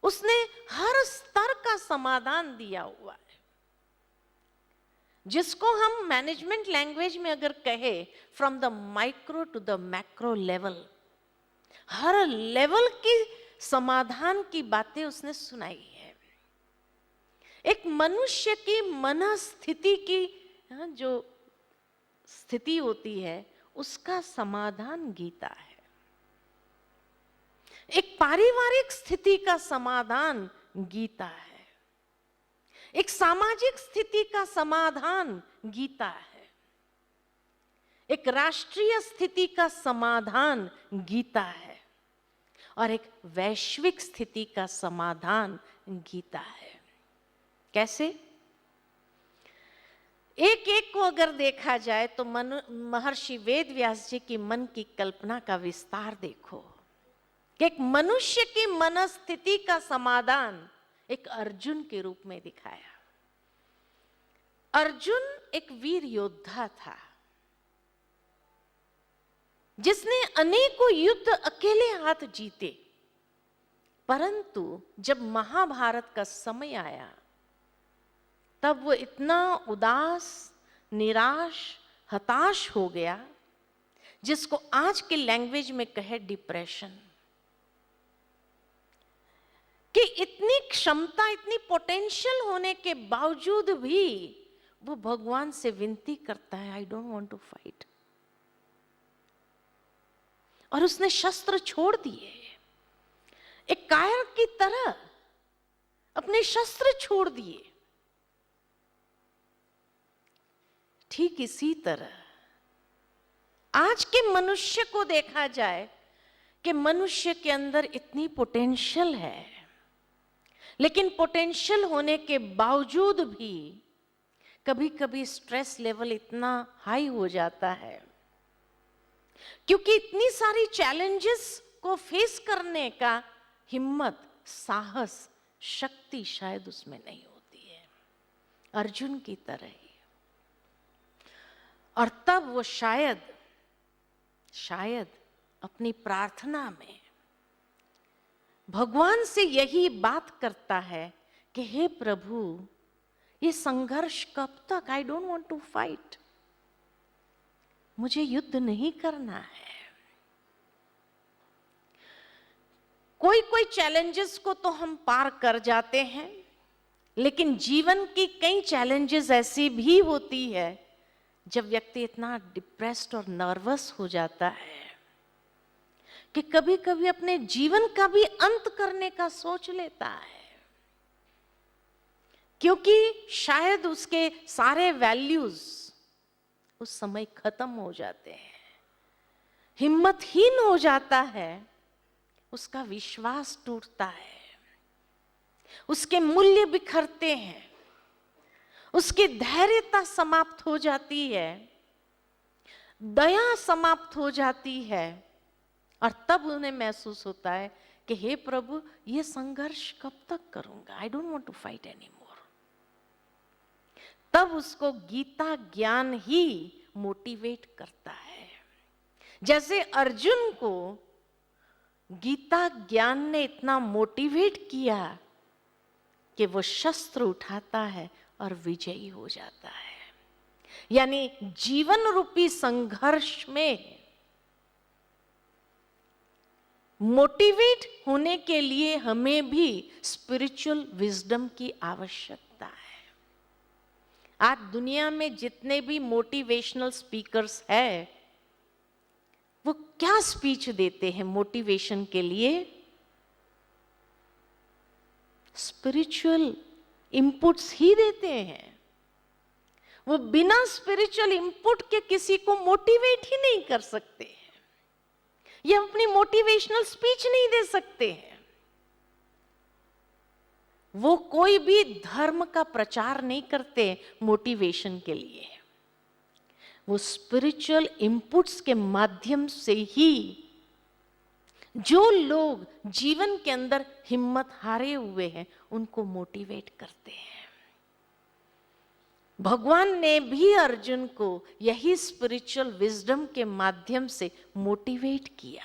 उसने हर स्तर का समाधान दिया हुआ है, जिसको हम मैनेजमेंट लैंग्वेज में अगर कहे from the micro to the macro level, हर लेवल की समाधान की बातें उसने सुनाई है। एक मनुष्य की मनस्थिति की जो स्थिति होती है उसका समाधान गीता है। एक पारिवारिक स्थिति का समाधान गीता है। एक सामाजिक स्थिति का समाधान गीता है। एक राष्ट्रीय स्थिति का समाधान गीता है, और एक वैश्विक स्थिति का समाधान गीता है। कैसे? एक एक को अगर देखा जाए तो महर्षि वेद व्यास जी की मन की कल्पना का विस्तार देखो। एक मनुष्य की मनस्थिति का समाधान एक अर्जुन के रूप में दिखाया। अर्जुन एक वीर योद्धा था, जिसने अनेकों युद्ध अकेले हाथ जीते, परंतु जब महाभारत का समय आया तब वो इतना उदास, निराश, हताश हो गया, जिसको आज के लैंग्वेज में कहे डिप्रेशन, कि इतनी क्षमता, इतनी पोटेंशियल होने के बावजूद भी वो भगवान से विनती करता है, I don't want to fight. और उसने शस्त्र छोड़ दिए, एक कायर की तरह अपने शस्त्र छोड़ दिए। ठीक इसी तरह आज के मनुष्य को देखा जाए कि मनुष्य के अंदर इतनी पोटेंशियल है, लेकिन पोटेंशियल होने के बावजूद भी कभी कभी स्ट्रेस लेवल इतना हाई हो जाता है, क्योंकि इतनी सारी चैलेंजेस को फेस करने का हिम्मत, साहस, शक्ति शायद उसमें नहीं होती है, अर्जुन की तरह ही। और तब वो शायद अपनी प्रार्थना में भगवान से यही बात करता है कि हे प्रभु, ये संघर्ष कब तक? I don't want to fight, मुझे युद्ध नहीं करना है। कोई कोई चैलेंजेस को तो हम पार कर जाते हैं, लेकिन जीवन की कई चैलेंजेस ऐसी भी होती है जब व्यक्ति इतना डिप्रेस्ड और नर्वस हो जाता है कि कभी कभी अपने जीवन का भी अंत करने का सोच लेता है, क्योंकि शायद उसके सारे वैल्यूज उस समय खत्म हो जाते हैं, हिम्मतहीन हो जाता है, उसका विश्वास टूटता है, उसके मूल्य बिखरते हैं, उसकी धैर्यता समाप्त हो जाती है, दया समाप्त हो जाती है, और तब उन्हें महसूस होता है कि हे प्रभु, ये संघर्ष कब तक करूंगा? I don't want to fight any more. तब उसको गीता ज्ञान ही मोटिवेट करता है। जैसे अर्जुन को गीता ज्ञान ने इतना मोटिवेट किया कि वो शस्त्र उठाता है और विजयी हो जाता है। यानी जीवन रूपी संघर्ष में मोटिवेट होने के लिए हमें भी स्पिरिचुअल विजडम की आवश्यकता है। आज दुनिया में जितने भी मोटिवेशनल स्पीकर्स हैं, वो क्या स्पीच देते हैं मोटिवेशन के लिए? स्पिरिचुअल इनपुट्स ही देते हैं। वो बिना स्पिरिचुअल इनपुट के किसी को मोटिवेट ही नहीं कर सकते हैं। ये अपनी मोटिवेशनल स्पीच नहीं दे सकते हैं। वो कोई भी धर्म का प्रचार नहीं करते मोटिवेशन के लिए। वो स्पिरिचुअल इनपुट्स के माध्यम से ही जो लोग जीवन के अंदर हिम्मत हारे हुए हैं उनको मोटिवेट करते हैं। भगवान ने भी अर्जुन को यही स्पिरिचुअल विजडम के माध्यम से मोटिवेट किया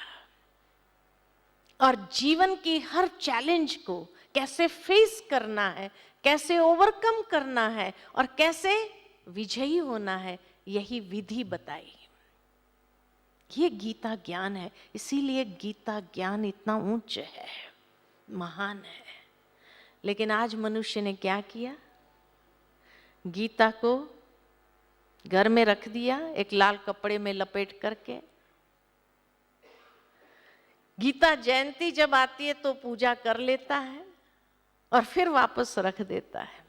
और जीवन की हर चैलेंज को कैसे फेस करना है, कैसे ओवरकम करना है और कैसे विजयी होना है, यही विधि बताई। ये गीता ज्ञान है, इसीलिए गीता ज्ञान इतना ऊंच है, महान है। लेकिन आज मनुष्य ने क्या किया? गीता को घर में रख दिया, एक लाल कपड़े में लपेट करके। गीता जयंती जब आती है तो पूजा कर लेता है और फिर वापस रख देता है।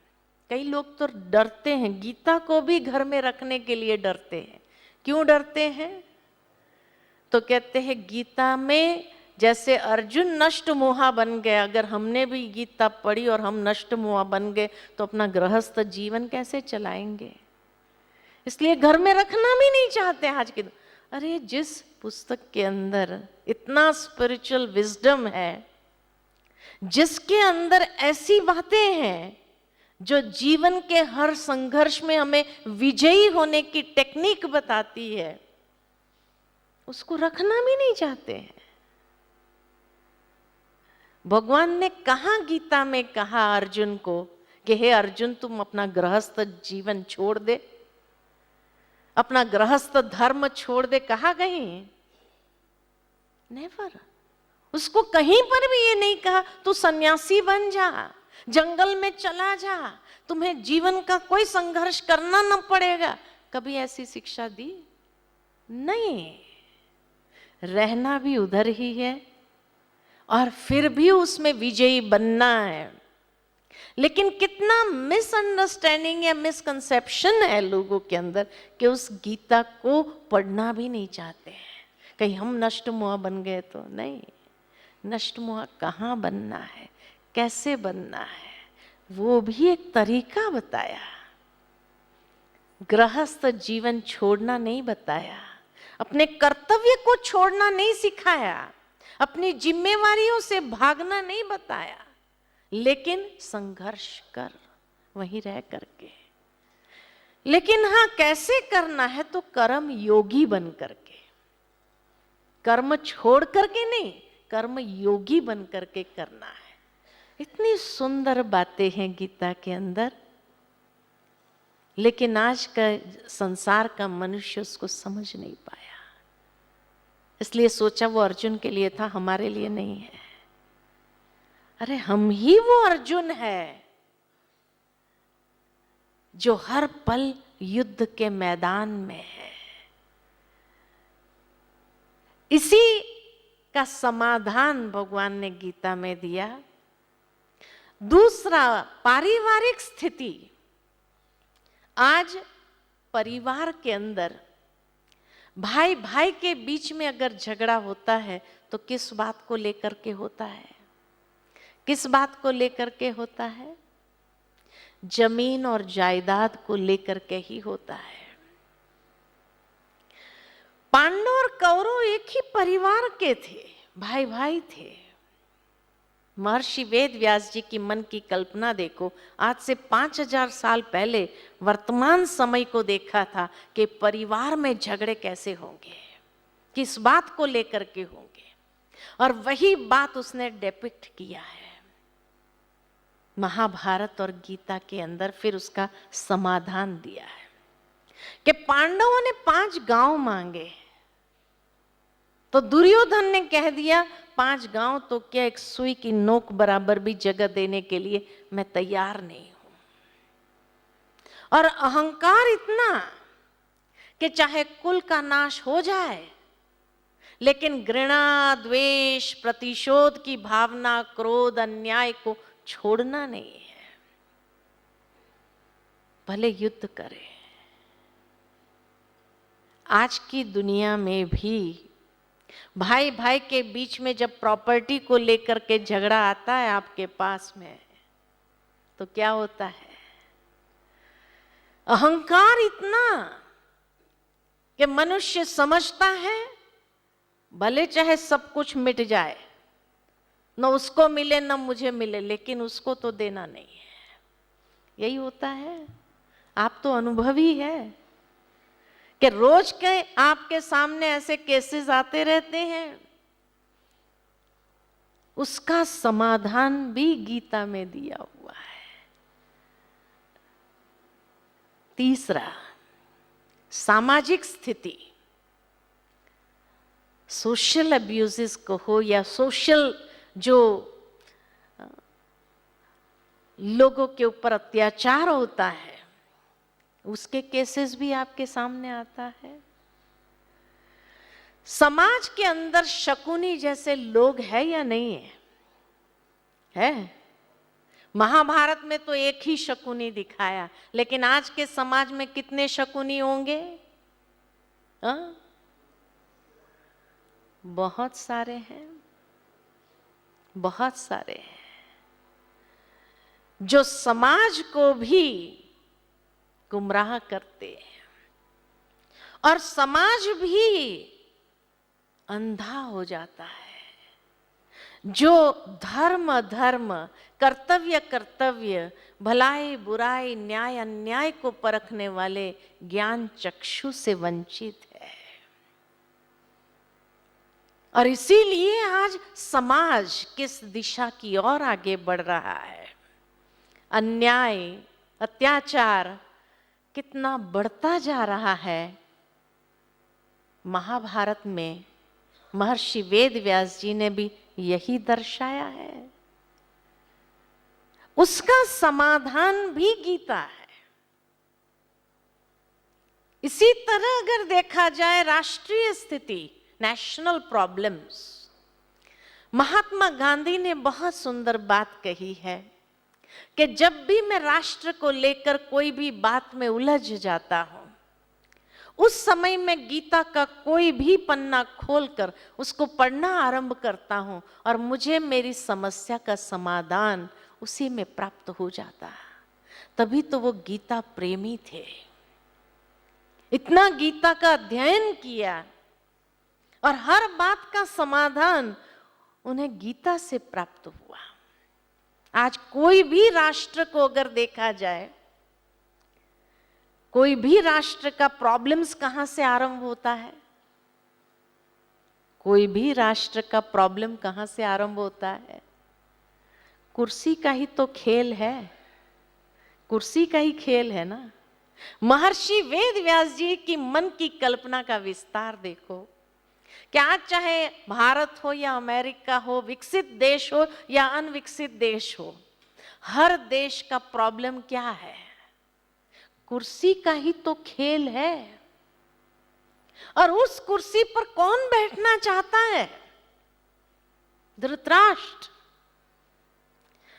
कई लोग तो डरते हैं, गीता को भी घर में रखने के लिए डरते हैं। क्यों डरते हैं? तो कहते हैं गीता में जैसे अर्जुन नष्ट मोहा बन गए, अगर हमने भी गीता पढ़ी और हम नष्ट मोहा बन गए तो अपना गृहस्थ जीवन कैसे चलाएंगे? इसलिए घर में रखना भी नहीं चाहते आज के। अरे जिस पुस्तक के अंदर इतना स्पिरिचुअल विजडम है, जिसके अंदर ऐसी बातें हैं जो जीवन के हर संघर्ष में हमें विजयी होने की टेक्निक बताती है, उसको रखना भी नहीं चाहते हैं। भगवान ने कहा गीता में कहा अर्जुन को कि हे अर्जुन, तुम अपना गृहस्थ जीवन छोड़ दे, अपना गृहस्थ धर्म छोड़ दे। कहा कहीं? नेवर। उसको कहीं पर भी ये नहीं कहा तू सन्यासी बन जा, जंगल में चला जा, तुम्हें जीवन का कोई संघर्ष करना न पड़ेगा। कभी ऐसी शिक्षा दी? नहीं। रहना भी उधर ही है और फिर भी उसमें विजयी बनना है। लेकिन कितना मिसअंडरस्टैंडिंग या मिसकंसेप्शन है लोगों के अंदर कि उस गीता को पढ़ना भी नहीं चाहते हैं। कहीं हम नष्ट मोह बन गए तो नहीं। नष्ट मोह कहाँ बनना है, कैसे बनना है, वो भी एक तरीका बताया। गृहस्थ जीवन छोड़ना नहीं बताया, अपने कर्तव्य को छोड़ना नहीं सिखाया, अपनी जिम्मेवारियों से भागना नहीं बताया, लेकिन संघर्ष कर वहीं रह करके। लेकिन हाँ, कैसे करना है? तो कर्म योगी बन करके, कर्म छोड़ करके नहीं, कर्म योगी बन करके करना है। इतनी सुंदर बातें हैं गीता के अंदर, लेकिन आज का संसार का मनुष्य उसको समझ नहीं पाया। इसलिए सोचा वो अर्जुन के लिए था, हमारे लिए नहीं है। अरे हम ही वो अर्जुन है जो हर पल युद्ध के मैदान में है। इसी का समाधान भगवान ने गीता में दिया। दूसरा, पारिवारिक स्थिति। आज परिवार के अंदर भाई भाई के बीच में अगर झगड़ा होता है तो किस बात को लेकर के होता है? किस बात को लेकर के होता है? जमीन और जायदाद को लेकर के ही होता है। पांडव और कौरव एक ही परिवार के थे, भाई भाई थे। महर्षि वेद व्यास जी की मन की कल्पना देखो, आज से 5000 साल पहले वर्तमान समय को देखा था कि परिवार में झगड़े कैसे होंगे, किस बात को लेकर के होंगे, और वही बात उसने डिपिक्ट किया है महाभारत और गीता के अंदर। फिर उसका समाधान दिया है कि पांडवों ने 5 गांव मांगे तो दुर्योधन ने कह दिया 5 गांव तो क्या, एक सुई की नोक बराबर भी जगह देने के लिए मैं तैयार नहीं हूं। और अहंकार इतना कि चाहे कुल का नाश हो जाए, लेकिन घृणा, द्वेष, प्रतिशोध की भावना, क्रोध, अन्याय को छोड़ना नहीं है, भले युद्ध करे। आज की दुनिया में भी भाई भाई के बीच में जब प्रॉपर्टी को लेकर के झगड़ा आता है आपके पास में, तो क्या होता है? अहंकार इतना कि मनुष्य समझता है भले चाहे सब कुछ मिट जाए, न उसको मिले न मुझे मिले, लेकिन उसको तो देना नहीं है। यही होता है। आप तो अनुभवी है कि रोज के आपके सामने ऐसे केसेस आते रहते हैं। उसका समाधान भी गीता में दिया हुआ है। तीसरा, सामाजिक स्थिति, सोशल अब्यूजेस को हो या सोशल जो लोगों के ऊपर अत्याचार होता है, उसके केसेस भी आपके सामने आता है। समाज के अंदर शकुनी जैसे लोग हैं या नहीं है? है। महाभारत में तो एक ही शकुनी दिखाया, लेकिन आज के समाज में कितने शकुनी होंगे? बहुत सारे हैं, बहुत सारे हैं, जो समाज को भी गुमराह करते हैं और समाज भी अंधा हो जाता है। जो धर्म अधर्म, कर्तव्य कर्तव्य, भलाई बुराई, न्याय अन्याय को परखने वाले ज्ञान चक्षु से वंचित है। और इसीलिए आज समाज किस दिशा की ओर आगे बढ़ रहा है। अन्याय, अत्याचार कितना बढ़ता जा रहा है। महाभारत में महर्षि वेद व्यास जी ने भी यही दर्शाया है। उसका समाधान भी गीता है। इसी तरह अगर देखा जाए राष्ट्रीय स्थिति, नेशनल प्रॉब्लम्स, महात्मा गांधी ने बहुत सुंदर बात कही है कि जब भी मैं राष्ट्र को लेकर कोई भी बात में उलझ जाता हूं, उस समय मैं गीता का कोई भी पन्ना खोलकर उसको पढ़ना आरंभ करता हूं और मुझे मेरी समस्या का समाधान उसी में प्राप्त हो जाता। तभी तो वो गीता प्रेमी थे। इतना गीता का अध्ययन किया और हर बात का समाधान उन्हें गीता से प्राप्त हुआ। आज कोई भी राष्ट्र को अगर देखा जाए, कोई भी राष्ट्र का प्रॉब्लम्स कहां से आरंभ होता है? कोई भी राष्ट्र का प्रॉब्लम कहां से आरंभ होता है? कुर्सी का ही तो खेल है। कुर्सी का ही खेल है ना। महर्षि वेद व्यास जी की मन की कल्पना का विस्तार देखो कि आज चाहे भारत हो या अमेरिका हो, विकसित देश हो या अनविकसित देश हो, हर देश का प्रॉब्लम क्या है? कुर्सी का ही तो खेल है। और उस कुर्सी पर कौन बैठना चाहता है? धृतराष्ट्र,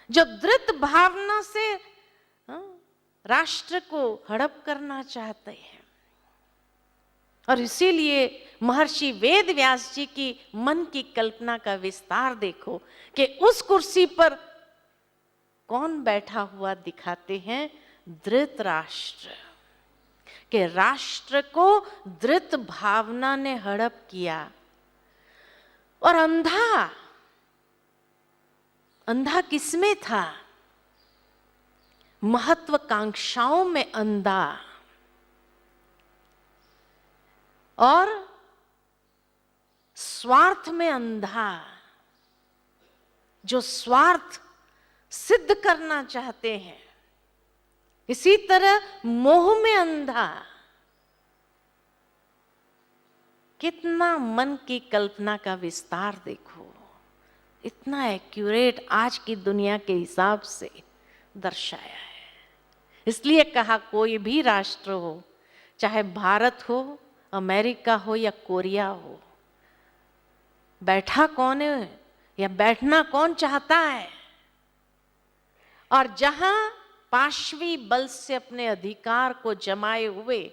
जो धृत भावना से राष्ट्र को हड़प करना चाहते हैं। और इसीलिए महर्षि वेद व्यास जी की मन की कल्पना का विस्तार देखो कि उस कुर्सी पर कौन बैठा हुआ दिखाते हैं? धृतराष्ट्र। के राष्ट्र को धृत भावना ने हड़प किया। और अंधा, अंधा किसमें था? महत्वाकांक्षाओं में अंधा और स्वार्थ में अंधा। जो स्वार्थ सिद्ध करना चाहते हैं, इसी तरह मोह में अंधा। कितना मन की कल्पना का विस्तार देखो। इतना एक्यूरेट आज की दुनिया के हिसाब से दर्शाया है। इसलिए कहा कोई भी राष्ट्र हो, चाहे भारत हो, अमेरिका हो या कोरिया हो, बैठा कौन है या बैठना कौन चाहता है? और जहां पाशवी बल से अपने अधिकार को जमाए हुए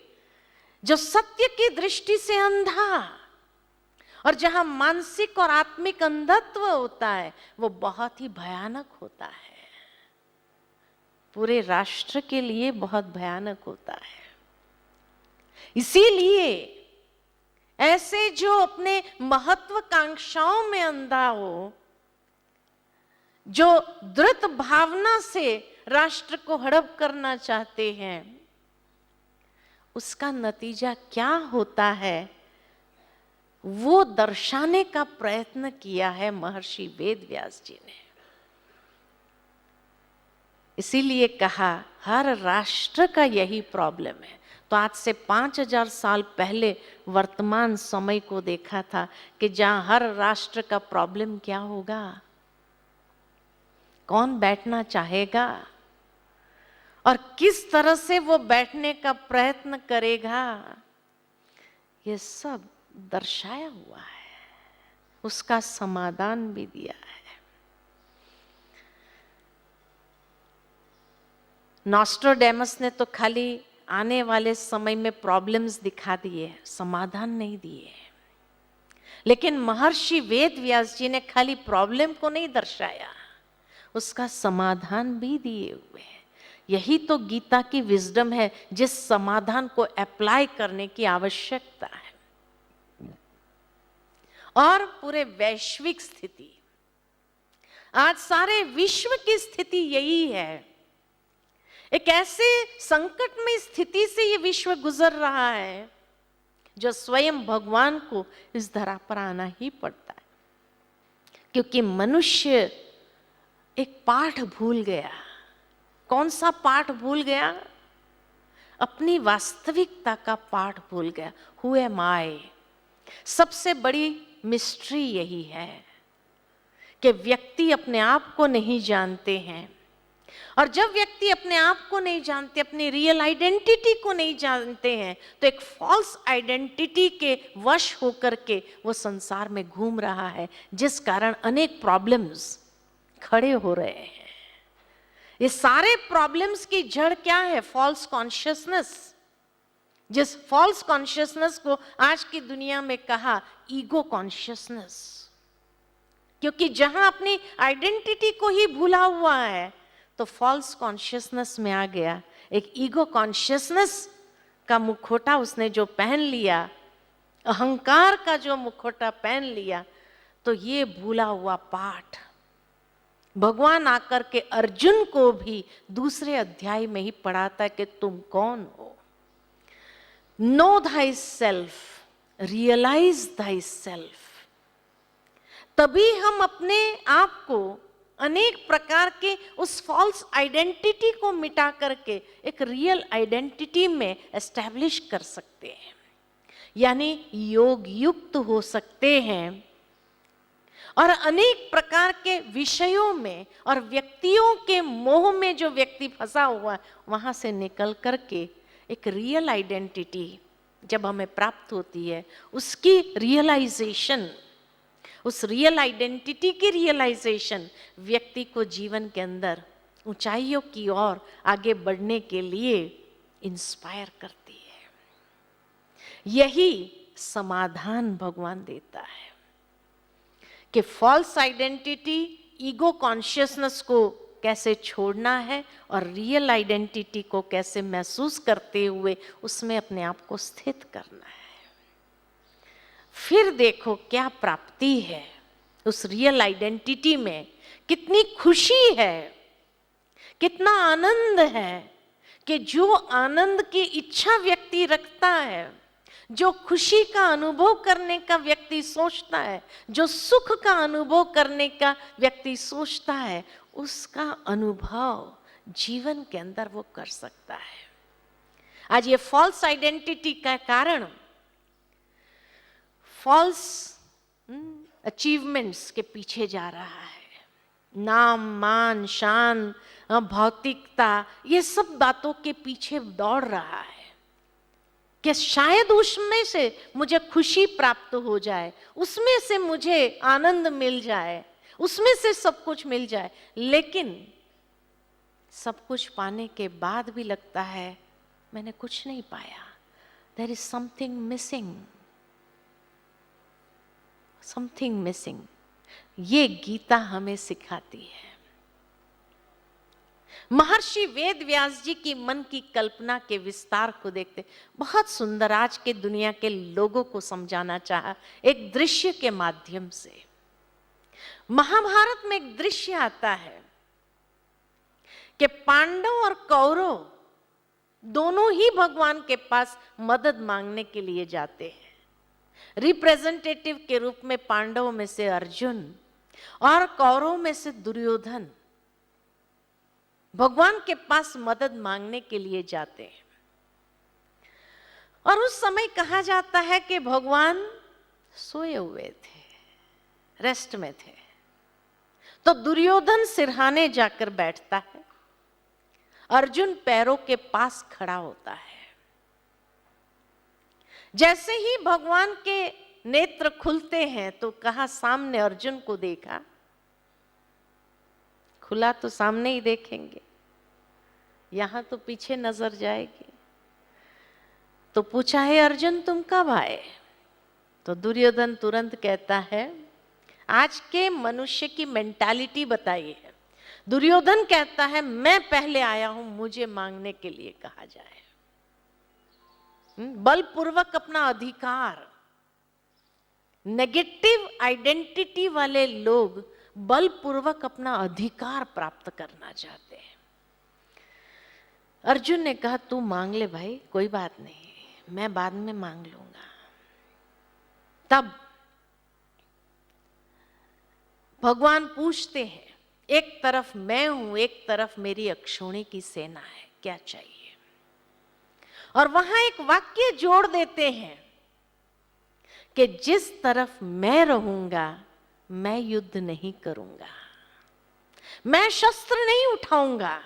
जो सत्य की दृष्टि से अंधा और जहां मानसिक और आत्मिक अंधत्व होता है, वो बहुत ही भयानक होता है, पूरे राष्ट्र के लिए बहुत भयानक होता है। इसीलिए ऐसे जो अपने महत्वाकांक्षाओं में अंधा हो, जो द्रुत भावना से राष्ट्र को हड़प करना चाहते हैं, उसका नतीजा क्या होता है वो दर्शाने का प्रयत्न किया है महर्षि वेदव्यास जी ने। इसीलिए कहा हर राष्ट्र का यही प्रॉब्लम है। तो आज से 5000 साल पहले वर्तमान समय को देखा था कि जहां हर राष्ट्र का प्रॉब्लम क्या होगा, कौन बैठना चाहेगा और किस तरह से वो बैठने का प्रयत्न करेगा, ये सब दर्शाया हुआ है, उसका समाधान भी दिया है। नॉस्ट्राडेमस ने तो खाली आने वाले समय में प्रॉब्लम्स दिखा दिए, समाधान नहीं दिए। लेकिन महर्षि वेदव्यास जी ने खाली प्रॉब्लम को नहीं दर्शाया, उसका समाधान भी दिए हुए हैं। यही तो गीता की विजडम है, जिस समाधान को अप्लाई करने की आवश्यकता है। और पूरे वैश्विक स्थिति, आज सारे विश्व की स्थिति यही है। एक ऐसे संकटमय स्थिति से ये विश्व गुजर रहा है जो स्वयं भगवान को इस धरा पर आना ही पड़ता है, क्योंकि मनुष्य एक पाठ भूल गया। कौन सा पाठ भूल गया? अपनी वास्तविकता का पाठ भूल गया। हु एम आई? सबसे बड़ी मिस्ट्री यही है कि व्यक्ति अपने आप को नहीं जानते हैं, और जब व्यक्ति अपने आप को नहीं जानते, अपनी रियल आइडेंटिटी को नहीं जानते हैं, तो एक फॉल्स आइडेंटिटी के वश होकर के वो संसार में घूम रहा है, जिस कारण अनेक प्रॉब्लम्स खड़े हो रहे हैं। ये सारे प्रॉब्लम्स की जड़ क्या है? False consciousness. जिस फॉल्स कॉन्शियसनेस को आज की दुनिया में कहा ईगो कॉन्शियसनेस, क्योंकि जहां अपनी आइडेंटिटी को ही भूला हुआ है तो फॉल्स कॉन्शियसनेस में आ गया। एक ईगो कॉन्शियसनेस का मुखौटा उसने जो पहन लिया, अहंकार का जो मुखौटा पहन लिया, तो ये भूला हुआ पाठ भगवान आकर के अर्जुन को भी दूसरे अध्याय में ही पढ़ाता है कि तुम कौन हो। Know thyself, realize thyself. तभी हम अपने आप को अनेक प्रकार के उस फॉल्स आइडेंटिटी को मिटा करके एक रियल आइडेंटिटी में एस्टैब्लिश कर सकते हैं, यानी योग युक्त हो सकते हैं, और अनेक प्रकार के विषयों में और व्यक्तियों के मोह में जो व्यक्ति फंसा हुआ है, वहां से निकल करके एक रियल आइडेंटिटी जब हमें प्राप्त होती है, उसकी रियलाइजेशन, उस रियल आइडेंटिटी की रियलाइजेशन व्यक्ति को जीवन के अंदर ऊंचाइयों की ओर आगे बढ़ने के लिए इंस्पायर करती है। यही समाधान भगवान देता है कि फॉल्स आइडेंटिटी, ईगो कॉन्शियसनेस को कैसे छोड़ना है और रियल आइडेंटिटी को कैसे महसूस करते हुए उसमें अपने आप को स्थित करना है। फिर देखो क्या प्राप्ति है उस रियल आइडेंटिटी में, कितनी खुशी है, कितना आनंद है कि जो आनंद की इच्छा व्यक्ति रखता है, जो खुशी का अनुभव करने का व्यक्ति सोचता है, जो सुख का अनुभव करने का व्यक्ति सोचता है, उसका अनुभव जीवन के अंदर वो कर सकता है। आज ये फॉल्स आइडेंटिटी का कारण, फॉल्स अचीवमेंट्स के पीछे जा रहा है, नाम, मान, शान, भौतिकता, ये सब बातों के पीछे दौड़ रहा है कि शायद उसमें से मुझे खुशी प्राप्त हो जाए, उसमें से मुझे आनंद मिल जाए, उसमें से सब कुछ मिल जाए। लेकिन सब कुछ पाने के बाद भी लगता है मैंने कुछ नहीं पाया, there is something missing, something missing. ये गीता हमें सिखाती है। महर्षि वेद व्यास जी की मन की कल्पना के विस्तार को देखते बहुत सुंदर आज के दुनिया के लोगों को समझाना चाहा एक दृश्य के माध्यम से। महाभारत में एक दृश्य आता है कि पांडव और कौरव दोनों ही भगवान के पास मदद मांगने के लिए जाते हैं। रिप्रेजेंटेटिव के रूप में पांडवों में से अर्जुन और कौरवों में से दुर्योधन भगवान के पास मदद मांगने के लिए जाते हैं। और उस समय कहा जाता है कि भगवान सोए हुए थे, रेस्ट में थे। तो दुर्योधन सिरहाने जाकर बैठता है, अर्जुन पैरों के पास खड़ा होता है। जैसे ही भगवान के नेत्र खुलते हैं तो कहा सामने अर्जुन को देखा, खुला तो सामने ही देखेंगे, यहां तो पीछे नजर जाएगी। तो पूछा है अर्जुन तुम कब आए? तो दुर्योधन तुरंत कहता है आज के मनुष्य की मेंटालिटी बताइए। दुर्योधन कहता है मैं पहले आया हूं, मुझे मांगने के लिए कहा जाए। बलपूर्वक अपना अधिकार, नेगेटिव आइडेंटिटी वाले लोग बलपूर्वक अपना अधिकार प्राप्त करना चाहते हैं। अर्जुन ने कहा तू मांग ले भाई, कोई बात नहीं, मैं बाद में मांग लूंगा। तब भगवान पूछते हैं, एक तरफ मैं हूं, एक तरफ मेरी अक्षौणी की सेना है, क्या चाहिए? और वहां एक वाक्य जोड़ देते हैं कि जिस तरफ मैं रहूंगा मैं युद्ध नहीं करूंगा, मैं शस्त्र नहीं उठाऊंगा,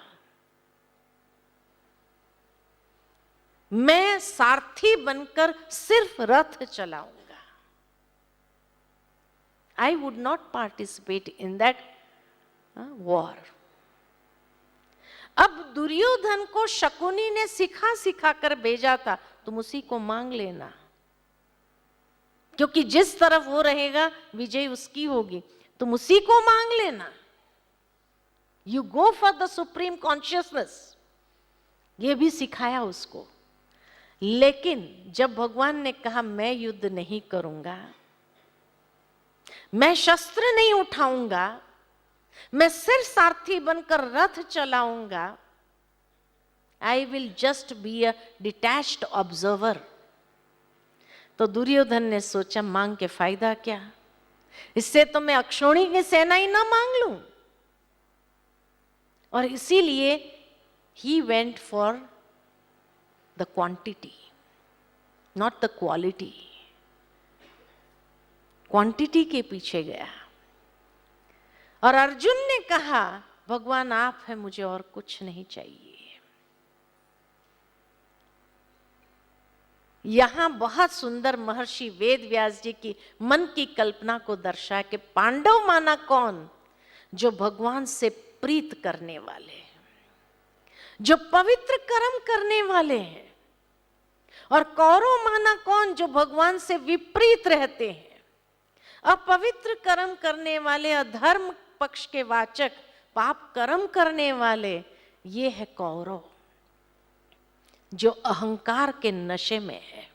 मैं सारथी बनकर सिर्फ रथ चलाऊंगा। I would not participate in that war. अब दुर्योधन को शकुनी ने सिखा कर भेजा था, तुम उसी को मांग लेना, क्योंकि जिस तरफ वो रहेगा विजय उसकी होगी, तुम उसी को मांग लेना। You go for the supreme consciousness, ये भी सिखाया उसको। लेकिन जब भगवान ने कहा मैं युद्ध नहीं करूंगा, मैं शस्त्र नहीं उठाऊंगा, मैं सिर्फ सारथी बनकर रथ चलाऊंगा, I will just be a detached observer, तो दुर्योधन ने सोचा मांग के फायदा क्या, इससे तो मैं अक्षौणी की सेना ही ना मांग लूं। और इसीलिए he went for the quantity, not the quality. Quantity के पीछे गया। और अर्जुन ने कहा भगवान आप है, मुझे और कुछ नहीं चाहिए। यहां बहुत सुंदर महर्षि वेद व्यास जी की मन की कल्पना को दर्शाया कि पांडव माना कौन? जो भगवान से प्रीत करने वाले हैं, जो पवित्र कर्म करने वाले हैं। और कौरव माना कौन? जो भगवान से विपरीत रहते हैं, अपवित्र कर्म करने वाले, अधर्म पक्ष के वाचक, पाप कर्म करने वाले। ये है कौरव, जो अहंकार के नशे में है।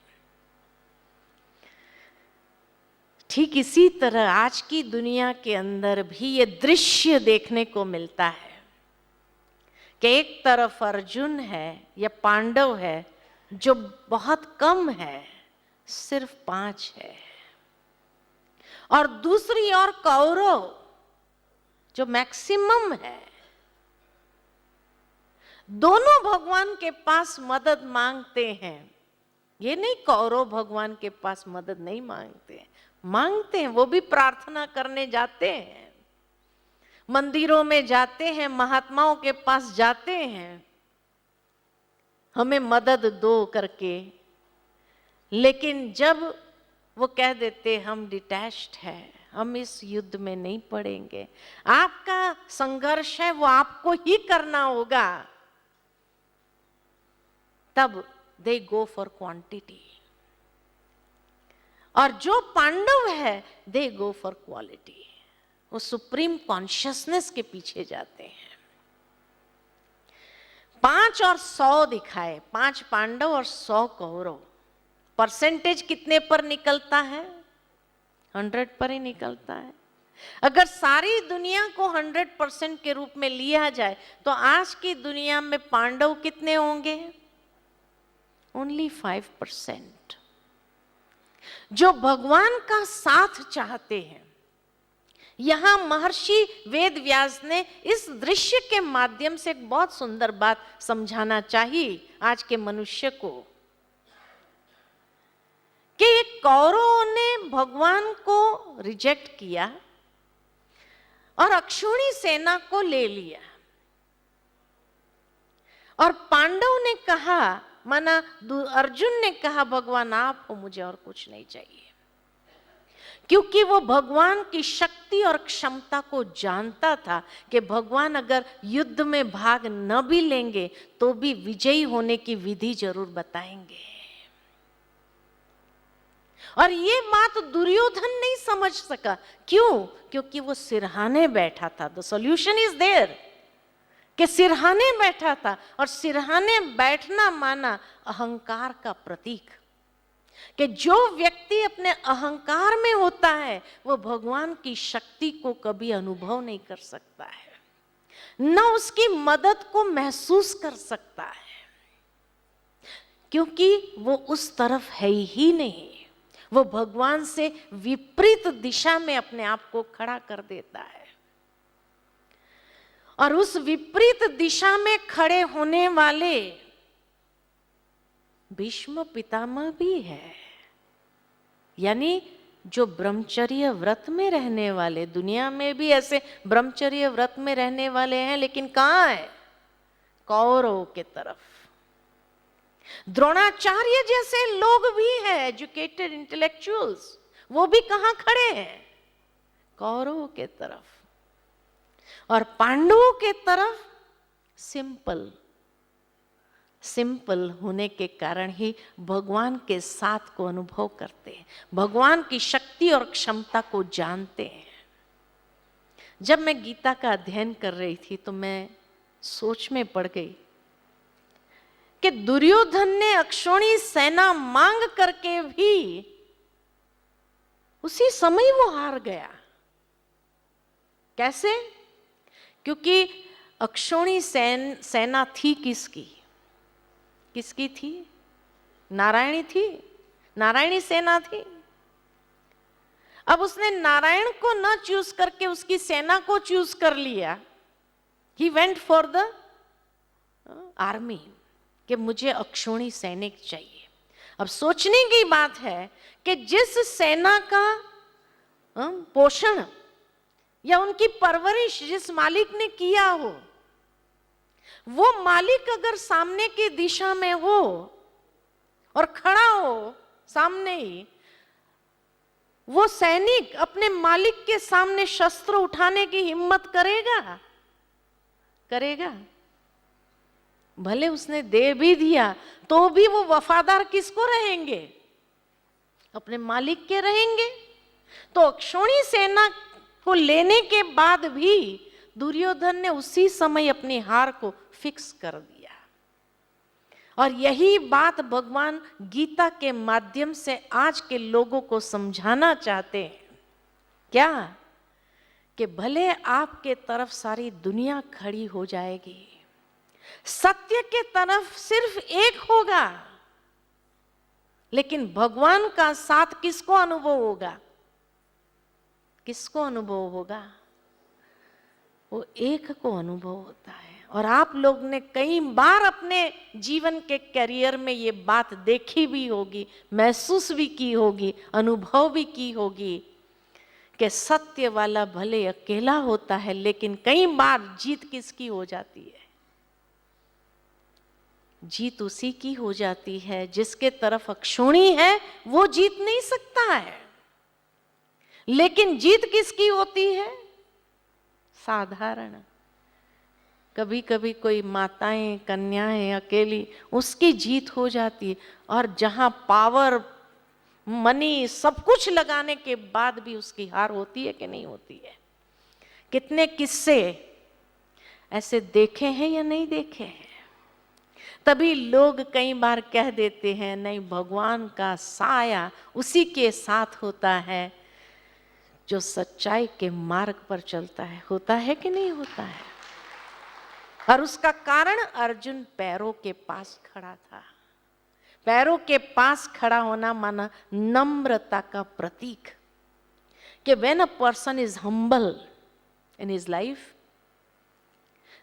ठीक इसी तरह आज की दुनिया के अंदर भी ये दृश्य देखने को मिलता है कि एक तरफ अर्जुन है या पांडव है जो बहुत कम है, सिर्फ 5 है, और दूसरी ओर कौरव जो मैक्सिमम है। दोनों भगवान के पास मदद मांगते हैं। ये नहीं कौरव भगवान के पास मदद नहीं मांगते हैं, मांगते हैं, वो भी प्रार्थना करने जाते हैं, मंदिरों में जाते हैं, महात्माओं के पास जाते हैं, हमें मदद दो करके। लेकिन जब वो कह देते हम डिटैच्ड है, हम इस युद्ध में नहीं पड़ेंगे, आपका संघर्ष है वो आपको ही करना होगा, तब दे गो फॉर क्वांटिटी। और जो पांडव है दे गो फॉर क्वालिटी, वो सुप्रीम कॉन्शियसनेस के पीछे जाते हैं। 5 और 100 दिखाए, 5 पांडव और 100 कौरव। परसेंटेज कितने पर निकलता है? 100 पर ही निकलता है। अगर सारी दुनिया को 100% के रूप में लिया जाए तो आज की दुनिया में पांडव कितने होंगे? ओनली 5%। जो भगवान का साथ चाहते हैं, यहां महर्षि वेद व्यास ने इस दृश्य के माध्यम से एक बहुत सुंदर बात समझाना चाहिए आज के मनुष्य को, कि कौरवों ने भगवान को रिजेक्ट किया और अक्षौणी सेना को ले लिया, और पांडव ने कहा, माना अर्जुन ने कहा भगवान आप हो, मुझे और कुछ नहीं चाहिए, क्योंकि वो भगवान की शक्ति और क्षमता को जानता था कि भगवान अगर युद्ध में भाग न भी लेंगे तो भी विजयी होने की विधि जरूर बताएंगे। और ये बात दुर्योधन नहीं समझ सका। क्यों? क्योंकि वो सिरहाने बैठा था। द सॉल्यूशन इज देयर, कि सिरहाने बैठा था, और सिरहाने बैठना माना अहंकार का प्रतीक, कि जो व्यक्ति अपने अहंकार में होता है वो भगवान की शक्ति को कभी अनुभव नहीं कर सकता है, न उसकी मदद को महसूस कर सकता है, क्योंकि वो उस तरफ है ही नहीं। वो भगवान से विपरीत दिशा में अपने आप को खड़ा कर देता है, और उस विपरीत दिशा में खड़े होने वाले भीष्म पितामह भी है। यानी जो ब्रह्मचर्य व्रत में रहने वाले, दुनिया में भी ऐसे ब्रह्मचर्य व्रत में रहने वाले हैं, लेकिन कहां है? कौरवों के तरफ। द्रोणाचार्य जैसे लोग भी हैं, एजुकेटेड इंटेलेक्चुअल्स, वो भी कहां खड़े हैं? कौरवों के तरफ। और पांडवों के तरफ सिंपल होने के कारण ही भगवान के साथ को अनुभव करते हैं, भगवान की शक्ति और क्षमता को जानते हैं। जब मैं गीता का अध्ययन कर रही थी तो मैं सोच में पड़ गई कि दुर्योधन ने अक्षौणी सेना मांग करके भी उसी समय वो हार गया। कैसे? क्योंकि अक्षौणी सेना थी किसकी? किसकी थी? नारायणी थी, नारायणी सेना थी। अब उसने नारायण को न चूज करके उसकी सेना को चूज कर लिया। He went for the army, कि मुझे अक्षौणी सैनिक चाहिए। अब सोचने की बात है कि जिस सेना का पोषण या उनकी परवरिश जिस मालिक ने किया हो, वो मालिक अगर सामने की दिशा में हो और खड़ा हो सामने ही, वो सैनिक अपने मालिक के सामने शस्त्र उठाने की हिम्मत करेगा? करेगा? भले उसने दे भी दिया तो भी वो वफादार किसको रहेंगे? अपने मालिक के रहेंगे। तो अक्षौणी सेना को लेने के बाद भी दुर्योधन ने उसी समय अपनी हार को फिक्स कर दिया। और यही बात भगवान गीता के माध्यम से आज के लोगों को समझाना चाहते हैं। क्या? कि भले आपके तरफ सारी दुनिया खड़ी हो जाएगी, सत्य के तरफ सिर्फ एक होगा, लेकिन भगवान का साथ किसको अनुभव होगा? किसको अनुभव होगा? वो एक को अनुभव होता है, और आप लोग ने कई बार अपने जीवन के करियर में ये बात देखी भी होगी, महसूस भी की होगी, अनुभव भी की होगी कि सत्य वाला भले अकेला होता है, लेकिन कई बार जीत किसकी हो जाती है? जीत उसी की हो जाती है जिसके तरफ अक्षुणी है, वो जीत नहीं सकता है। लेकिन जीत किसकी होती है? साधारण, कभी कभी कोई माताएं, कन्याएं अकेली, उसकी जीत हो जाती है। और जहां पावर, मनी, सब कुछ लगाने के बाद भी उसकी हार होती है कि नहीं होती है? कितने किस्से ऐसे देखे हैं या नहीं देखे हैं? तभी लोग कई बार कह देते हैं, नहीं, भगवान का साया उसी के साथ होता है जो सच्चाई के मार्ग पर चलता है। होता है कि नहीं होता है? और उसका कारण अर्जुन पैरों के पास खड़ा था। पैरों के पास खड़ा होना माना नम्रता का प्रतीक, कि when a person is humble in his life,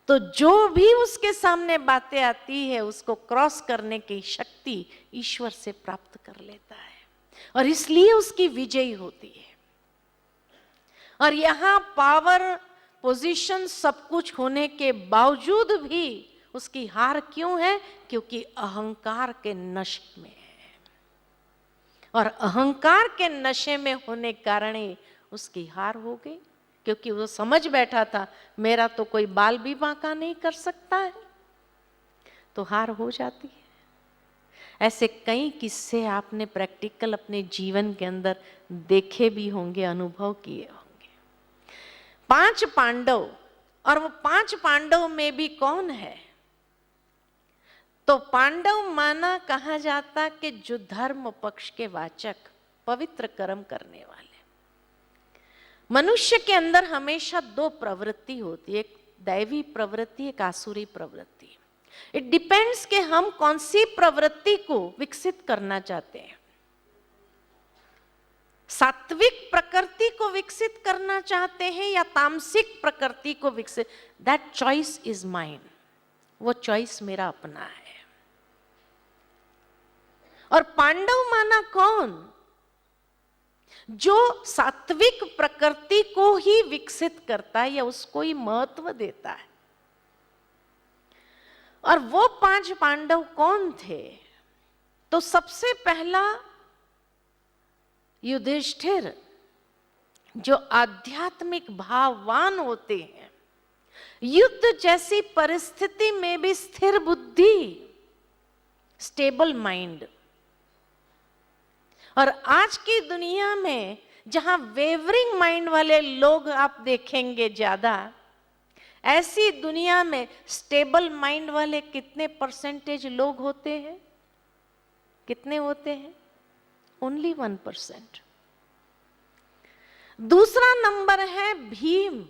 तो जो भी उसके सामने बातें आती है उसको क्रॉस करने की शक्ति ईश्वर से प्राप्त कर लेता है, और इसलिए उसकी विजयी होती है। और यहां पावर, पोजीशन, सब कुछ होने के बावजूद भी उसकी हार क्यों है? क्योंकि अहंकार के नशे में है। और अहंकार के नशे में होने कारण ही उसकी हार हो गई, क्योंकि वो समझ बैठा था मेरा तो कोई बाल भी बांका नहीं कर सकता है, तो हार हो जाती है। ऐसे कई किस्से आपने प्रैक्टिकल अपने जीवन के अंदर देखे भी होंगे, अनुभव किए होंगे। 5 पांडव, और वो 5 पांडव में भी कौन है? तो पांडव माना कहा जाता कि जो धर्म पक्ष के वाचक, पवित्र कर्म करने वाले। मनुष्य के अंदर हमेशा 2 प्रवृत्ति होती है, एक दैवी प्रवृत्ति, एक आसुरी प्रवृत्ति। इट डिपेंड्स कि हम कौन सी प्रवृत्ति को विकसित करना चाहते हैं। सात्विक प्रकृति को विकसित करना चाहते हैं या तामसिक प्रकृति को विकसित, दैट चॉइस इज माइन, वो चॉइस मेरा अपना है। और पांडव माना कौन? जो सात्विक प्रकृति को ही विकसित करता है या उसको ही महत्व देता है। और वो 5 पांडव कौन थे? तो सबसे पहला युधिष्ठिर, जो आध्यात्मिक भाववान होते हैं, युद्ध जैसी परिस्थिति में भी स्थिर बुद्धि, स्टेबल माइंड। और आज की दुनिया में जहां वेवरिंग माइंड वाले लोग आप देखेंगे ज्यादा, ऐसी दुनिया में स्टेबल माइंड वाले कितने परसेंटेज लोग होते हैं? कितने होते हैं? ओनली 1%। दूसरा नंबर है भीम,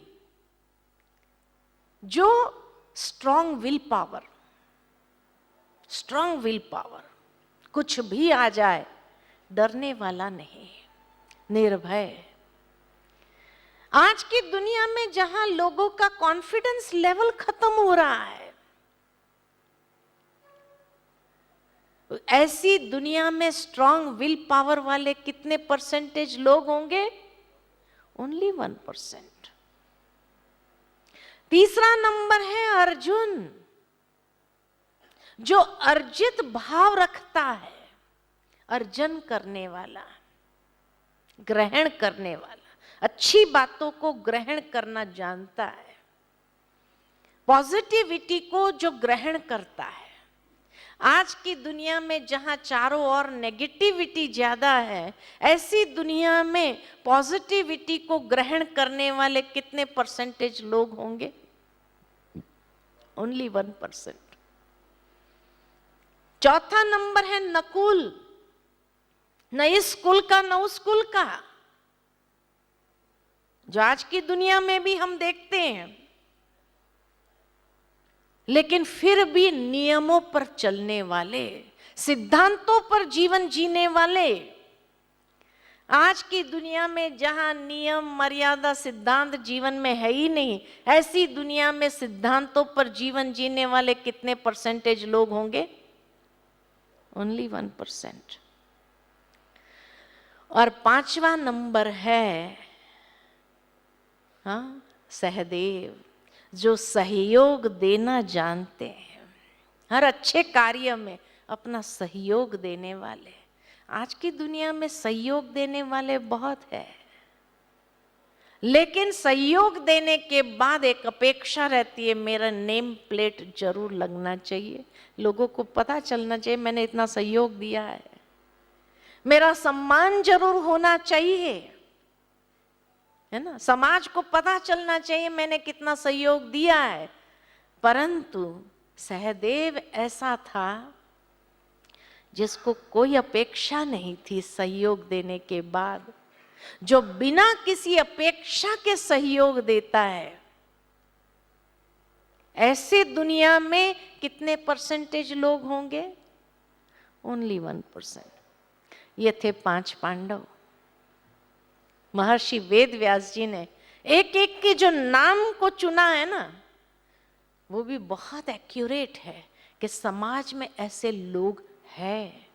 जो strong will power, strong will power, कुछ भी आ जाए डरने वाला नहीं, निर्भय। आज की दुनिया में जहां लोगों का कॉन्फिडेंस लेवल खत्म हो रहा है, ऐसी दुनिया में स्ट्रॉन्ग विल पावर वाले कितने परसेंटेज लोग होंगे? ओनली 1%। तीसरा नंबर है अर्जुन, जो अर्जित भाव रखता है, अर्जन करने वाला, ग्रहण करने वाला, अच्छी बातों को ग्रहण करना जानता है, पॉजिटिविटी को जो ग्रहण करता है। आज की दुनिया में जहां चारों ओर नेगेटिविटी ज्यादा है, ऐसी दुनिया में पॉजिटिविटी को ग्रहण करने वाले कितने परसेंटेज लोग होंगे? ओनली 1%। चौथा नंबर है नकुल, न इस कुल का न उस कुल का, जो आज की दुनिया में भी हम देखते हैं, लेकिन फिर भी नियमों पर चलने वाले, सिद्धांतों पर जीवन जीने वाले। आज की दुनिया में जहां नियम मर्यादा सिद्धांत जीवन में है ही नहीं, ऐसी दुनिया में सिद्धांतों पर जीवन जीने वाले कितने परसेंटेज लोग होंगे? ओनली 1%। और 5वां नंबर है हाँ, सहदेव, जो सहयोग देना जानते हैं, हर अच्छे कार्य में अपना सहयोग देने वाले। आज की दुनिया में सहयोग देने वाले बहुत है, लेकिन सहयोग देने के बाद एक अपेक्षा रहती है, मेरा नेम प्लेट जरूर लगना चाहिए, लोगों को पता चलना चाहिए मैंने इतना सहयोग दिया है, मेरा सम्मान जरूर होना चाहिए, है ना, समाज को पता चलना चाहिए मैंने कितना सहयोग दिया है। परंतु सहदेव ऐसा था जिसको कोई अपेक्षा नहीं थी सहयोग देने के बाद, जो बिना किसी अपेक्षा के सहयोग देता है। ऐसे दुनिया में कितने परसेंटेज लोग होंगे? ओनली 1%। ये थे 5 पांडव। महर्षि वेद व्यास जी ने एक एक के जो नाम को चुना है ना, वो भी बहुत एक्यूरेट है कि समाज में ऐसे लोग हैं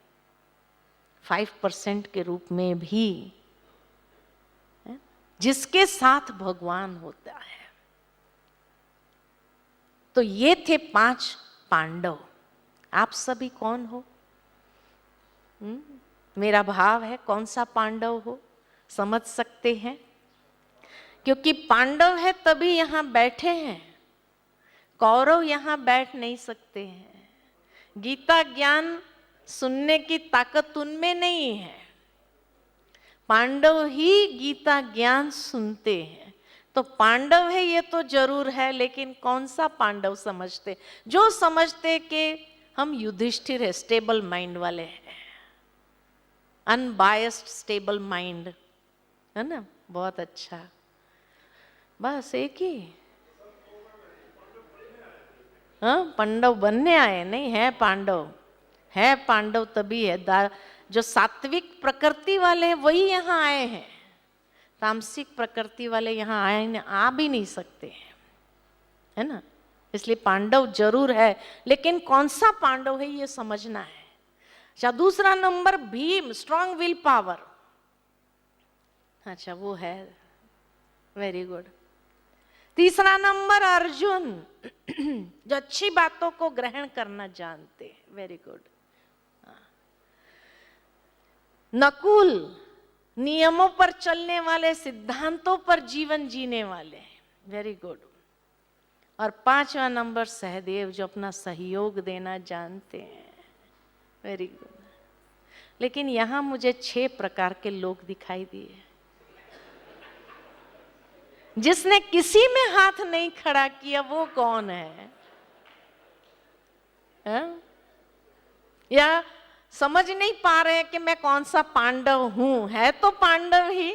5% के रूप में भी, जिसके साथ भगवान होता है। तो ये थे 5 पांडव। आप सभी कौन हो? मेरा भाव है कौन सा पांडव हो समझ सकते हैं, क्योंकि पांडव है तभी यहां बैठे हैं, कौरव यहां बैठ नहीं सकते हैं। गीता ज्ञान सुनने की ताकत उनमें नहीं है, पांडव ही गीता ज्ञान सुनते हैं। तो पांडव है ये तो जरूर है, लेकिन कौन सा पांडव समझते? जो समझते कि हम युधिष्ठिर है, स्टेबल माइंड वाले हैं, अनबायस्ड स्टेबल माइंड, है ना, बहुत अच्छा। बस एक ही हाँ, पांडव बनने आए नहीं है, पांडव है, पांडव तभी है जो सात्विक प्रकृति वाले हैं वही यहाँ आए हैं, तामसिक प्रकृति वाले यहाँ आए आ भी नहीं सकते हैं, है ना। इसलिए पांडव जरूर है, लेकिन कौन सा पांडव है ये समझना है। अच्छा, दूसरा number Bhim, strong will power. अच्छा, वो है, वेरी गुड। तीसरा नंबर अर्जुन, जो अच्छी बातों को ग्रहण करना जानते हैं, वेरी गुड। नकुल, नियमों पर चलने वाले, सिद्धांतों पर जीवन जीने वाले, वेरी गुड। और 5वां नंबर सहदेव, जो अपना सहयोग देना जानते हैं, वेरी गुड। लेकिन यहां मुझे 6 प्रकार के लोग दिखाई दिए। जिसने किसी में हाथ नहीं खड़ा किया वो कौन है? या समझ नहीं पा रहे हैं कि मैं कौन सा पांडव हूं? है तो पांडव ही,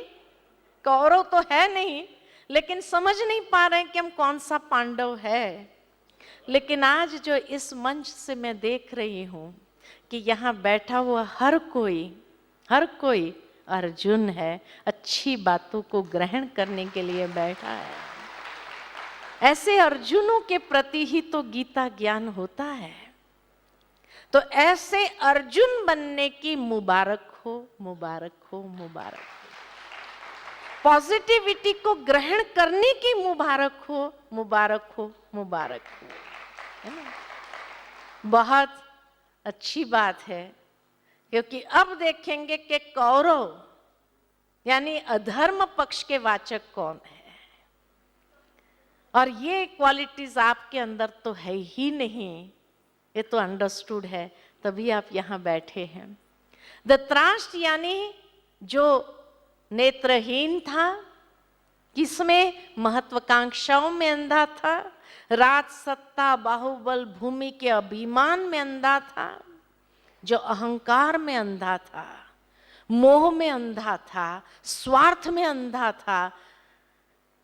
कौरव तो है नहीं, लेकिन समझ नहीं पा रहे हैं कि हम कौन सा पांडव है। लेकिन आज जो इस मंच से मैं देख रही हूं कि यहाँ बैठा हुआ हर कोई अर्जुन है, अच्छी बातों को ग्रहण करने के लिए बैठा है। ऐसे अर्जुनों के प्रति ही तो गीता ज्ञान होता है। तो ऐसे अर्जुन बनने की मुबारक हो, मुबारक हो, मुबारक हो। पॉजिटिविटी को ग्रहण करने की मुबारक हो, मुबारक हो, मुबारक हो, है ना। बहुत अच्छी बात है, क्योंकि अब देखेंगे कि कौरव यानी अधर्म पक्ष के वाचक कौन है, और ये क्वालिटीज आपके अंदर तो है ही नहीं, ये तो अंडरस्टूड है, तभी आप यहाँ बैठे हैं। धृतराष्ट्र यानी जो नेत्रहीन था, किसमें? महत्वाकांक्षाओं में अंधा था, राज सत्ता बाहुबल भूमि के अभिमान में अंधा था, जो अहंकार में अंधा था, मोह में अंधा था, स्वार्थ में अंधा था।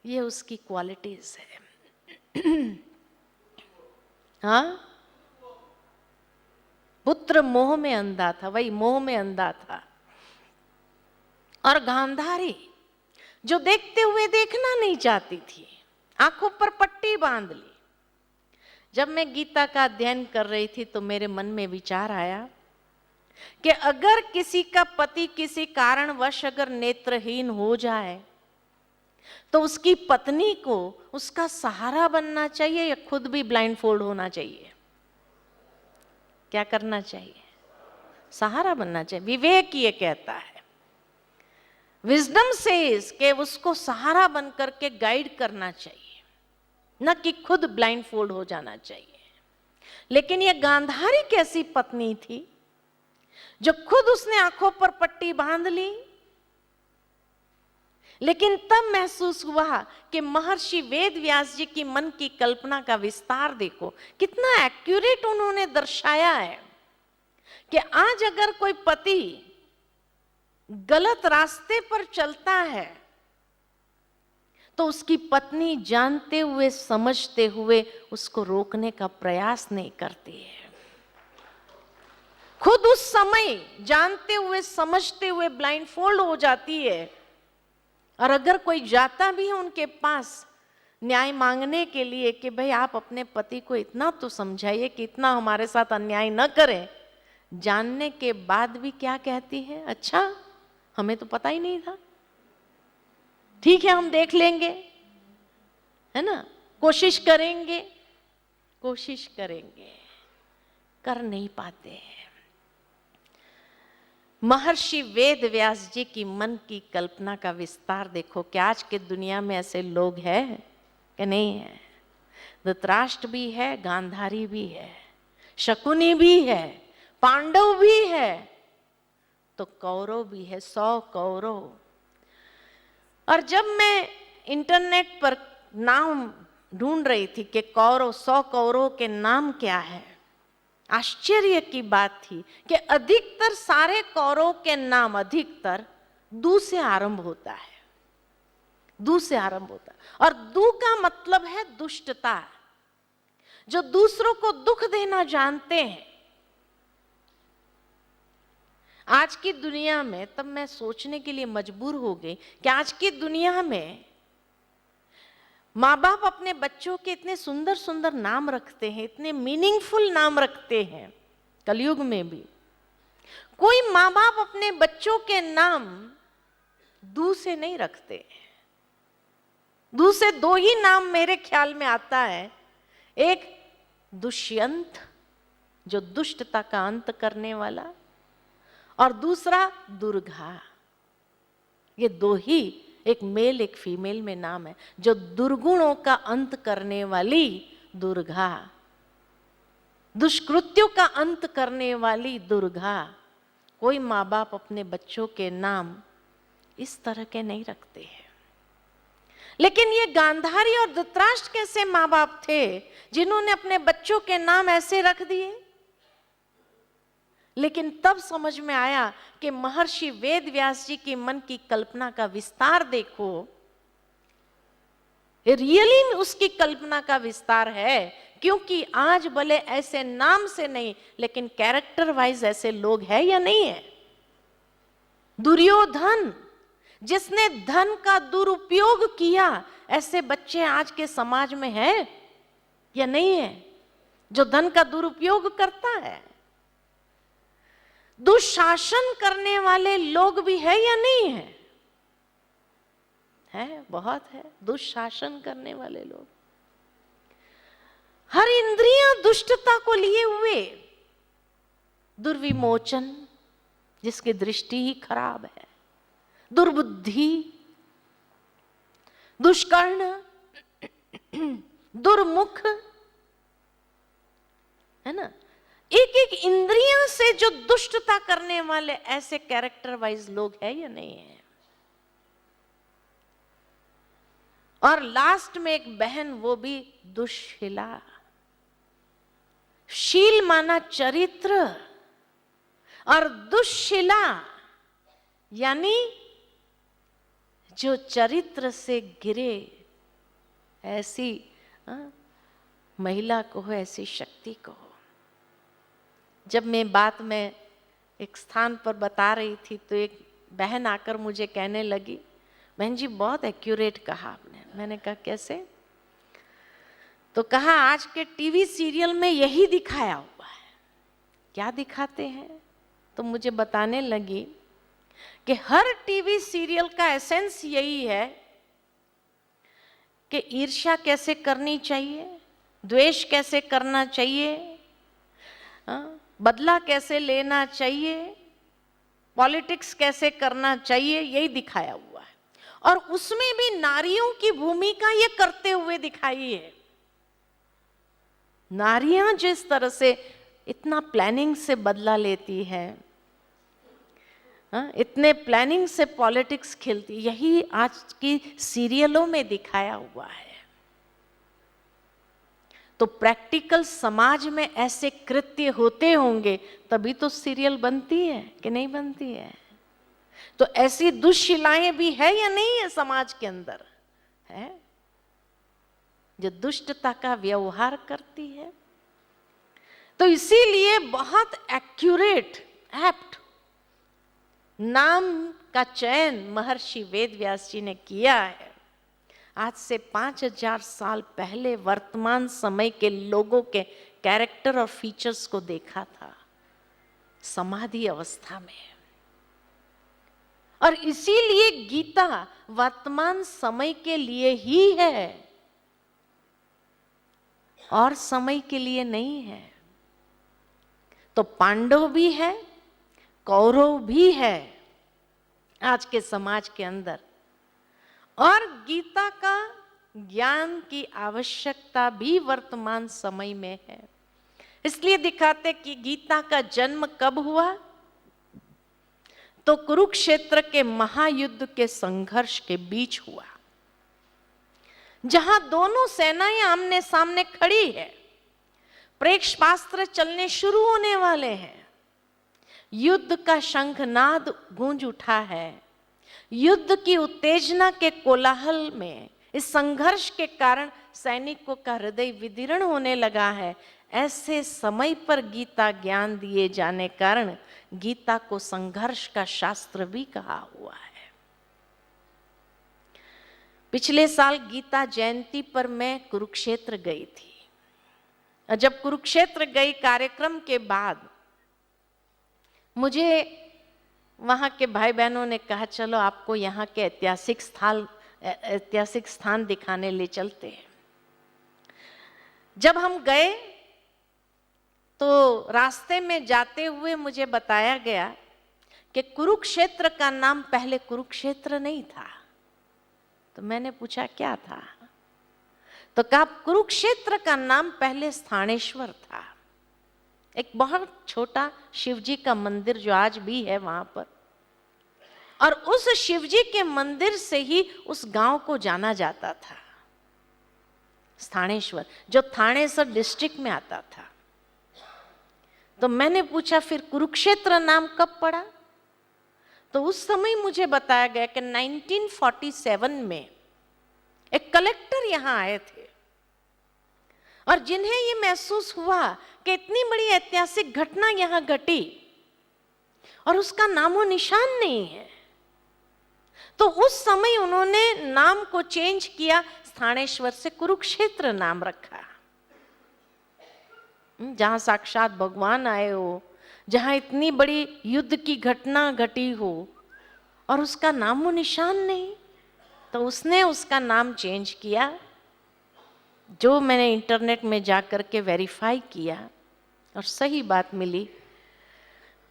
ये उसकी क्वालिटीज है। हाँ, पुत्र मोह में अंधा था, वही मोह में अंधा था। और गांधारी जो देखते हुए देखना नहीं चाहती थी, आंखों पर पट्टी बांध ली। जब मैं गीता का अध्ययन कर रही थी तो मेरे मन में विचार आया कि अगर किसी का पति किसी कारणवश अगर नेत्रहीन हो जाए तो उसकी पत्नी को उसका सहारा बनना चाहिए या खुद भी ब्लाइंड फोल्ड होना चाहिए? क्या करना चाहिए? सहारा बनना चाहिए। विवेक ये कहता है, विजडम सेज कि उसको सहारा बन करके गाइड करना चाहिए, न कि खुद ब्लाइंड फोल्ड हो जाना चाहिए। लेकिन ये गांधारी कैसी पत्नी थी जो खुद उसने आंखों पर पट्टी बांध ली, लेकिन तब महसूस हुआ कि महर्षि वेद व्यास जी की मन की कल्पना का विस्तार देखो, कितना एक्यूरेट उन्होंने दर्शाया है कि आज अगर कोई पति गलत रास्ते पर चलता है तो उसकी पत्नी जानते हुए समझते हुए उसको रोकने का प्रयास नहीं करती है। खुद उस समय जानते हुए समझते हुए ब्लाइंड फोल्ड हो जाती है। और अगर कोई जाता भी है उनके पास न्याय मांगने के लिए कि भाई आप अपने पति को इतना तो समझाइए कि इतना हमारे साथ अन्याय न करें, जानने के बाद भी क्या कहती है, अच्छा हमें तो पता ही नहीं था, ठीक है हम देख लेंगे, है ना, कोशिश करेंगे, कर नहीं पाते हैं। महर्षि वेद व्यास जी की मन की कल्पना का विस्तार देखो कि आज के दुनिया में ऐसे लोग हैं कि नहीं है? धृतराष्ट्र भी है, गांधारी भी है, शकुनी भी है, पांडव भी है, तो कौरव भी है, 100 कौरव। और जब मैं इंटरनेट पर नाम ढूंढ रही थी कि कौरव, 100 कौरव के नाम क्या है, आश्चर्य की बात थी कि अधिकतर सारे कौरव के नाम अधिकतर दू से आरंभ होता है, दू से आरंभ होता है। और दू का मतलब है दुष्टता, जो दूसरों को दुख देना जानते हैं। आज की दुनिया में, तब मैं सोचने के लिए मजबूर हो गई कि आज की दुनिया में माँ बाप अपने बच्चों के इतने सुंदर सुंदर नाम रखते हैं, इतने मीनिंगफुल नाम रखते हैं। कलयुग में भी कोई माँ बाप अपने बच्चों के नाम दू से नहीं रखते। दू से 2 ही नाम मेरे ख्याल में आता है, एक दुष्यंत जो दुष्टता का अंत करने वाला, और दूसरा दुर्गा। ये 2 ही, एक मेल एक फीमेल में नाम है, जो दुर्गुणों का अंत करने वाली दुर्गा, दुष्कृत्यों का अंत करने वाली दुर्गा। कोई माँ बाप अपने बच्चों के नाम इस तरह के नहीं रखते हैं। लेकिन ये गांधारी और धृतराष्ट्र कैसे माँ बाप थे जिन्होंने अपने बच्चों के नाम ऐसे रख दिए? लेकिन तब समझ में आया कि महर्षि वेद व्यास जी की मन की कल्पना का विस्तार देखो, रियली उसकी कल्पना का विस्तार है। क्योंकि आज भले ऐसे नाम से नहीं, लेकिन कैरेक्टर वाइज ऐसे लोग हैं या नहीं है? दुर्योधन जिसने धन का दुरुपयोग किया, ऐसे बच्चे आज के समाज में हैं या नहीं है? जो धन का दुरुपयोग करता है, दुशासन करने वाले लोग भी है या नहीं है? है, बहुत है दुशासन करने वाले लोग। हर इंद्रियां दुष्टता को लिए हुए, दुर्विमोचन जिसकी दृष्टि ही खराब है, दुर्बुद्धि, दुष्कर्ण, दुर्मुख, है ना, एक एक इंद्रियों से जो दुष्टता करने वाले ऐसे कैरेक्टर वाइज लोग है या नहीं है? और लास्ट में एक बहन, वो भी दुष्शिला। शील माना चरित्र, और दुष्शिला यानी जो चरित्र से गिरे, ऐसी महिला को हो, ऐसी शक्ति को हो। जब मैं बात में एक स्थान पर बता रही थी तो एक बहन आकर मुझे कहने लगी, बहन जी बहुत एक्यूरेट कहा आपने। मैंने कहा कैसे? तो कहा आज के टीवी सीरियल में यही दिखाया हुआ है। क्या दिखाते हैं? तो मुझे बताने लगी कि हर टीवी सीरियल का एसेंस यही है कि ईर्ष्या कैसे करनी चाहिए, द्वेष कैसे करना चाहिए, बदला कैसे लेना चाहिए, पॉलिटिक्स कैसे करना चाहिए, यही दिखाया हुआ है। और उसमें भी नारियों की भूमिका ये करते हुए दिखाई है। नारियां जिस तरह से इतना प्लानिंग से बदला लेती है, इतने प्लानिंग से पॉलिटिक्स खेलती, यही आज की सीरियलों में दिखाया हुआ है। तो प्रैक्टिकल समाज में ऐसे कृत्य होते होंगे तभी तो सीरियल बनती है कि नहीं बनती है? तो ऐसी दुष्शिलाएं भी है या नहीं है समाज के अंदर? है, जो दुष्टता का व्यवहार करती है। तो इसीलिए बहुत एक्यूरेट, एप्ट नाम का चयन महर्षि वेदव्यास जी ने किया है। आज से 5000 साल पहले वर्तमान समय के लोगों के कैरेक्टर और फीचर्स को देखा था समाधि अवस्था में। और इसीलिए गीता वर्तमान समय के लिए ही है और समय के लिए नहीं है। तो पांडव भी है, कौरव भी है आज के समाज के अंदर, और गीता का ज्ञान की आवश्यकता भी वर्तमान समय में है। इसलिए दिखाते कि गीता का जन्म कब हुआ? तो कुरुक्षेत्र के महायुद्ध के संघर्ष के बीच हुआ, जहां दोनों सेनाएं आमने सामने खड़ी है, प्रेक्षपास्त्र चलने शुरू होने वाले हैं, युद्ध का शंखनाद गूंज उठा है। युद्ध की उत्तेजना के कोलाहल में, इस संघर्ष के कारण सैनिकों का हृदय विदीर्ण होने लगा है। ऐसे समय पर गीता ज्ञान दिए जाने कारण गीता को संघर्ष का शास्त्र भी कहा हुआ है। पिछले साल गीता जयंती पर मैं कुरुक्षेत्र गई थी। जब कुरुक्षेत्र गई कार्यक्रम के बाद मुझे वहाँ के भाई बहनों ने कहा चलो आपको यहाँ के ऐतिहासिक स्थान दिखाने ले चलते हैं। जब हम गए तो रास्ते में जाते हुए मुझे बताया गया कि कुरुक्षेत्र का नाम पहले कुरुक्षेत्र नहीं था। तो मैंने पूछा क्या था? तो कहा कुरुक्षेत्र का नाम पहले स्थानेश्वर था, एक बहुत छोटा शिवजी का मंदिर जो आज भी है वहां पर। और उस शिवजी के मंदिर से ही उस गांव को जाना जाता था, स्थानेश्वर, जो थानेसर डिस्ट्रिक्ट में आता था। तो मैंने पूछा फिर कुरुक्षेत्र नाम कब पड़ा? तो उस समय मुझे बताया गया कि 1947 में एक कलेक्टर यहां आए थे और जिन्हें ये महसूस हुआ कि इतनी बड़ी ऐतिहासिक घटना यहां घटी और उसका नामो निशान नहीं है। तो उस समय उन्होंने नाम को चेंज किया, स्थानेश्वर से कुरुक्षेत्र नाम रखा। जहां साक्षात भगवान आए हो, जहां इतनी बड़ी युद्ध की घटना घटी हो और उसका नामो निशान नहीं, तो उसने उसका नाम चेंज किया, जो मैंने इंटरनेट में जाकर के वेरीफाई किया और सही बात मिली।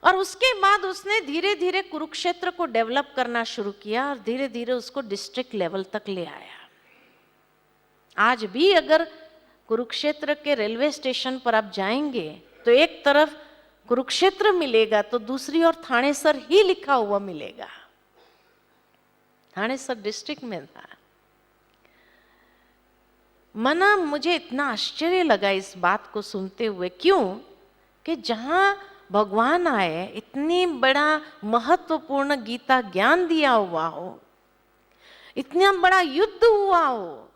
और उसके बाद उसने धीरे धीरे कुरुक्षेत्र को डेवलप करना शुरू किया और धीरे धीरे उसको डिस्ट्रिक्ट लेवल तक ले आया। आज भी अगर कुरुक्षेत्र के रेलवे स्टेशन पर आप जाएंगे तो एक तरफ कुरुक्षेत्र मिलेगा तो दूसरी ओर थानेसर ही लिखा हुआ मिलेगा। थानेसर डिस्ट्रिक्ट में था। मना मुझे इतना आश्चर्य लगा इस बात को सुनते हुए, क्यों कि जहां भगवान आए, इतनी बड़ा महत्वपूर्ण गीता ज्ञान दिया हुआ हो, इतना बड़ा युद्ध हुआ हो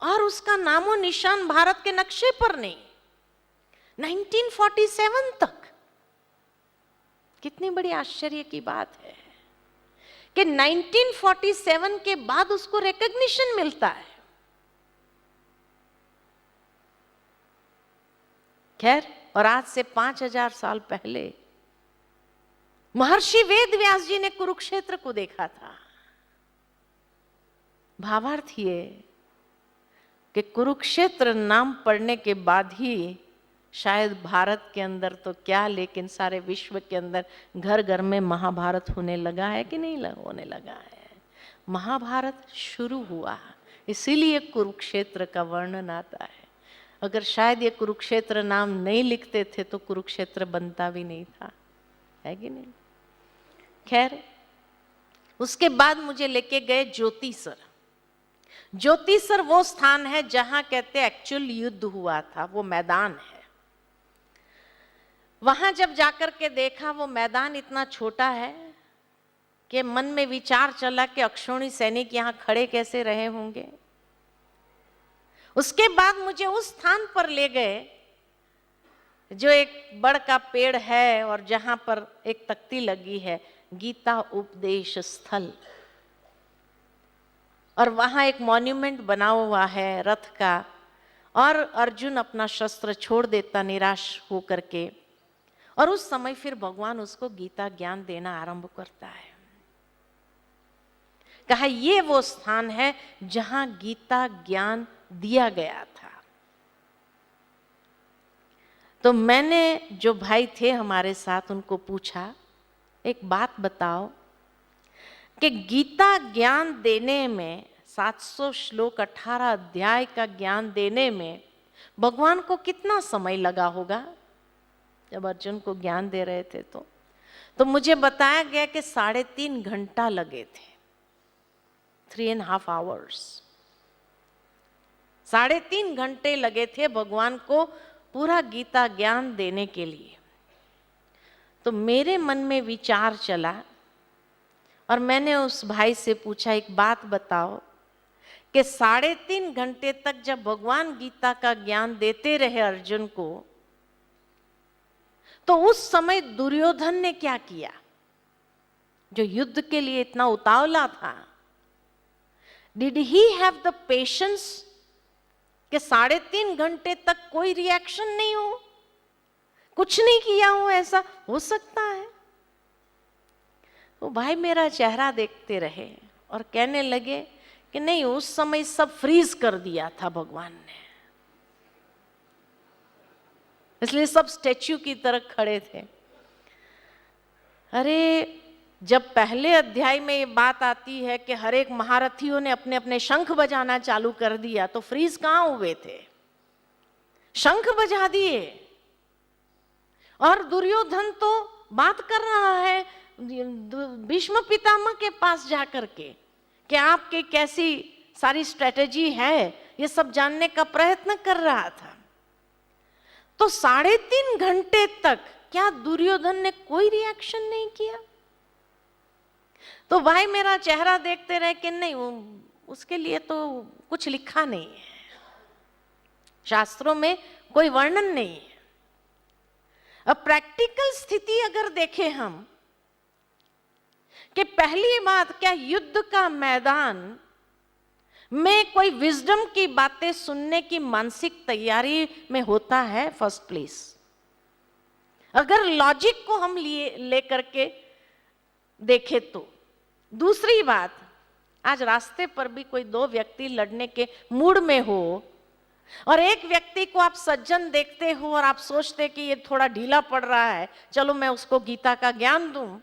और उसका नामो निशान भारत के नक्शे पर नहीं। 1947 तक कितनी बड़ी आश्चर्य की बात है कि 1947 के बाद उसको रिकॉग्निशन मिलता है। खैर, और आज से 5000 साल पहले महर्षि वेद व्यास जी ने कुरुक्षेत्र को देखा था। भावार्थ ये कि कुरुक्षेत्र नाम पढ़ने के बाद ही शायद भारत के अंदर तो क्या, लेकिन सारे विश्व के अंदर घर घर में महाभारत होने लगा है कि नहीं होने लगा है। महाभारत शुरू हुआ, इसीलिए कुरुक्षेत्र का वर्णन आता है। अगर शायद ये कुरुक्षेत्र नाम नहीं लिखते थे तो कुरुक्षेत्र बनता भी नहीं था, है कि नहीं। खैर, उसके बाद मुझे लेके गए ज्योतिसर। ज्योतिसर वो स्थान है जहां कहते एक्चुअल युद्ध हुआ था, वो मैदान है। वहां जब जाकर के देखा, वो मैदान इतना छोटा है कि मन में विचार चला कि अक्षौणी सैनिक यहां खड़े कैसे रहे होंगे। उसके बाद मुझे उस स्थान पर ले गए जो एक बड़ का पेड़ है और जहां पर एक तख्ती लगी है, गीता उपदेश स्थल, और वहां एक मॉन्यूमेंट बना हुआ है रथ का, और अर्जुन अपना शस्त्र छोड़ देता निराश होकर के, और उस समय फिर भगवान उसको गीता ज्ञान देना आरंभ करता है। कहा ये वो स्थान है जहां गीता ज्ञान दिया गया था। तो मैंने, जो भाई थे हमारे साथ, उनको पूछा, एक बात बताओ कि गीता ज्ञान देने में 700 श्लोक 18 अध्याय का ज्ञान देने में भगवान को कितना समय लगा होगा जब अर्जुन को ज्ञान दे रहे थे। तो मुझे बताया गया कि 3.5 घंटा लगे थे, 3.5 hours, 3.5 घंटे लगे थे भगवान को पूरा गीता ज्ञान देने के लिए। तो मेरे मन में विचार चला और मैंने उस भाई से पूछा, एक बात बताओ कि 3.5 घंटे तक जब भगवान गीता का ज्ञान देते रहे अर्जुन को, तो उस समय दुर्योधन ने क्या किया जो युद्ध के लिए इतना उतावला था? Did he have the patience कि 3.5 घंटे तक कोई रिएक्शन नहीं हो, कुछ नहीं किया हो? ऐसा हो सकता है? तो भाई मेरा चेहरा देखते रहे और कहने लगे कि नहीं, उस समय सब फ्रीज कर दिया था भगवान ने, इसलिए सब स्टैच्यू की तरह खड़े थे। अरे, जब पहले अध्याय में ये बात आती है कि हर एक महारथियों ने अपने अपने शंख बजाना चालू कर दिया, तो फ्रीज कहाँ हुए थे? शंख बजा दिए। और दुर्योधन तो बात कर रहा है भीष्म पितामह के पास जाकर के कि आपके कैसी सारी स्ट्रेटेजी है, ये सब जानने का प्रयत्न कर रहा था। तो 3.5 घंटे तक क्या दुर्योधन ने कोई रिएक्शन नहीं किया? तो भाई मेरा चेहरा देखते रहे कि नहीं, उसके लिए तो कुछ लिखा नहीं है, शास्त्रों में कोई वर्णन नहीं है। अब प्रैक्टिकल स्थिति अगर देखें हम, कि पहली बात, क्या युद्ध का मैदान में कोई विजडम की बातें सुनने की मानसिक तैयारी में होता है? फर्स्ट प्लेस, अगर लॉजिक को हम लेकर के देखें तो। दूसरी बात, आज रास्ते पर भी कोई 2 व्यक्ति लड़ने के मूड में हो और एक व्यक्ति को आप सज्जन देखते हो और आप सोचते कि ये थोड़ा ढीला पड़ रहा है, चलो मैं उसको गीता का ज्ञान दूं,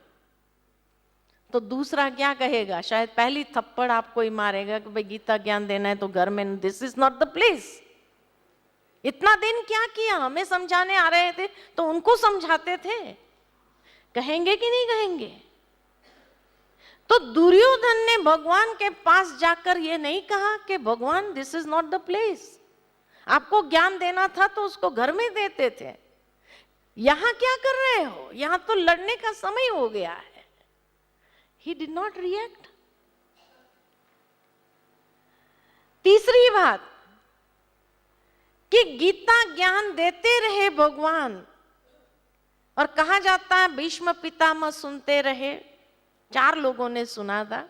तो दूसरा क्या कहेगा? शायद पहली थप्पड़ आपको ही मारेगा कि भाई गीता ज्ञान देना है तो घर में, this is not the place. इतना दिन क्या किया? हमें समझाने आ रहे थे तो उनको समझाते थे, कहेंगे कि नहीं कहेंगे? तो दुर्योधन ने भगवान के पास जाकर ये नहीं कहा कि भगवान this is not the place, आपको ज्ञान देना था तो उसको घर में देते थे, यहां क्या कर रहे हो? यहां तो लड़ने का समय हो गया है। He did not react. तीसरी बात कि गीता ज्ञान देते रहे भगवान, और कहा जाता है भीष्म पितामह सुनते रहे। 4 लोगों ने सुना था।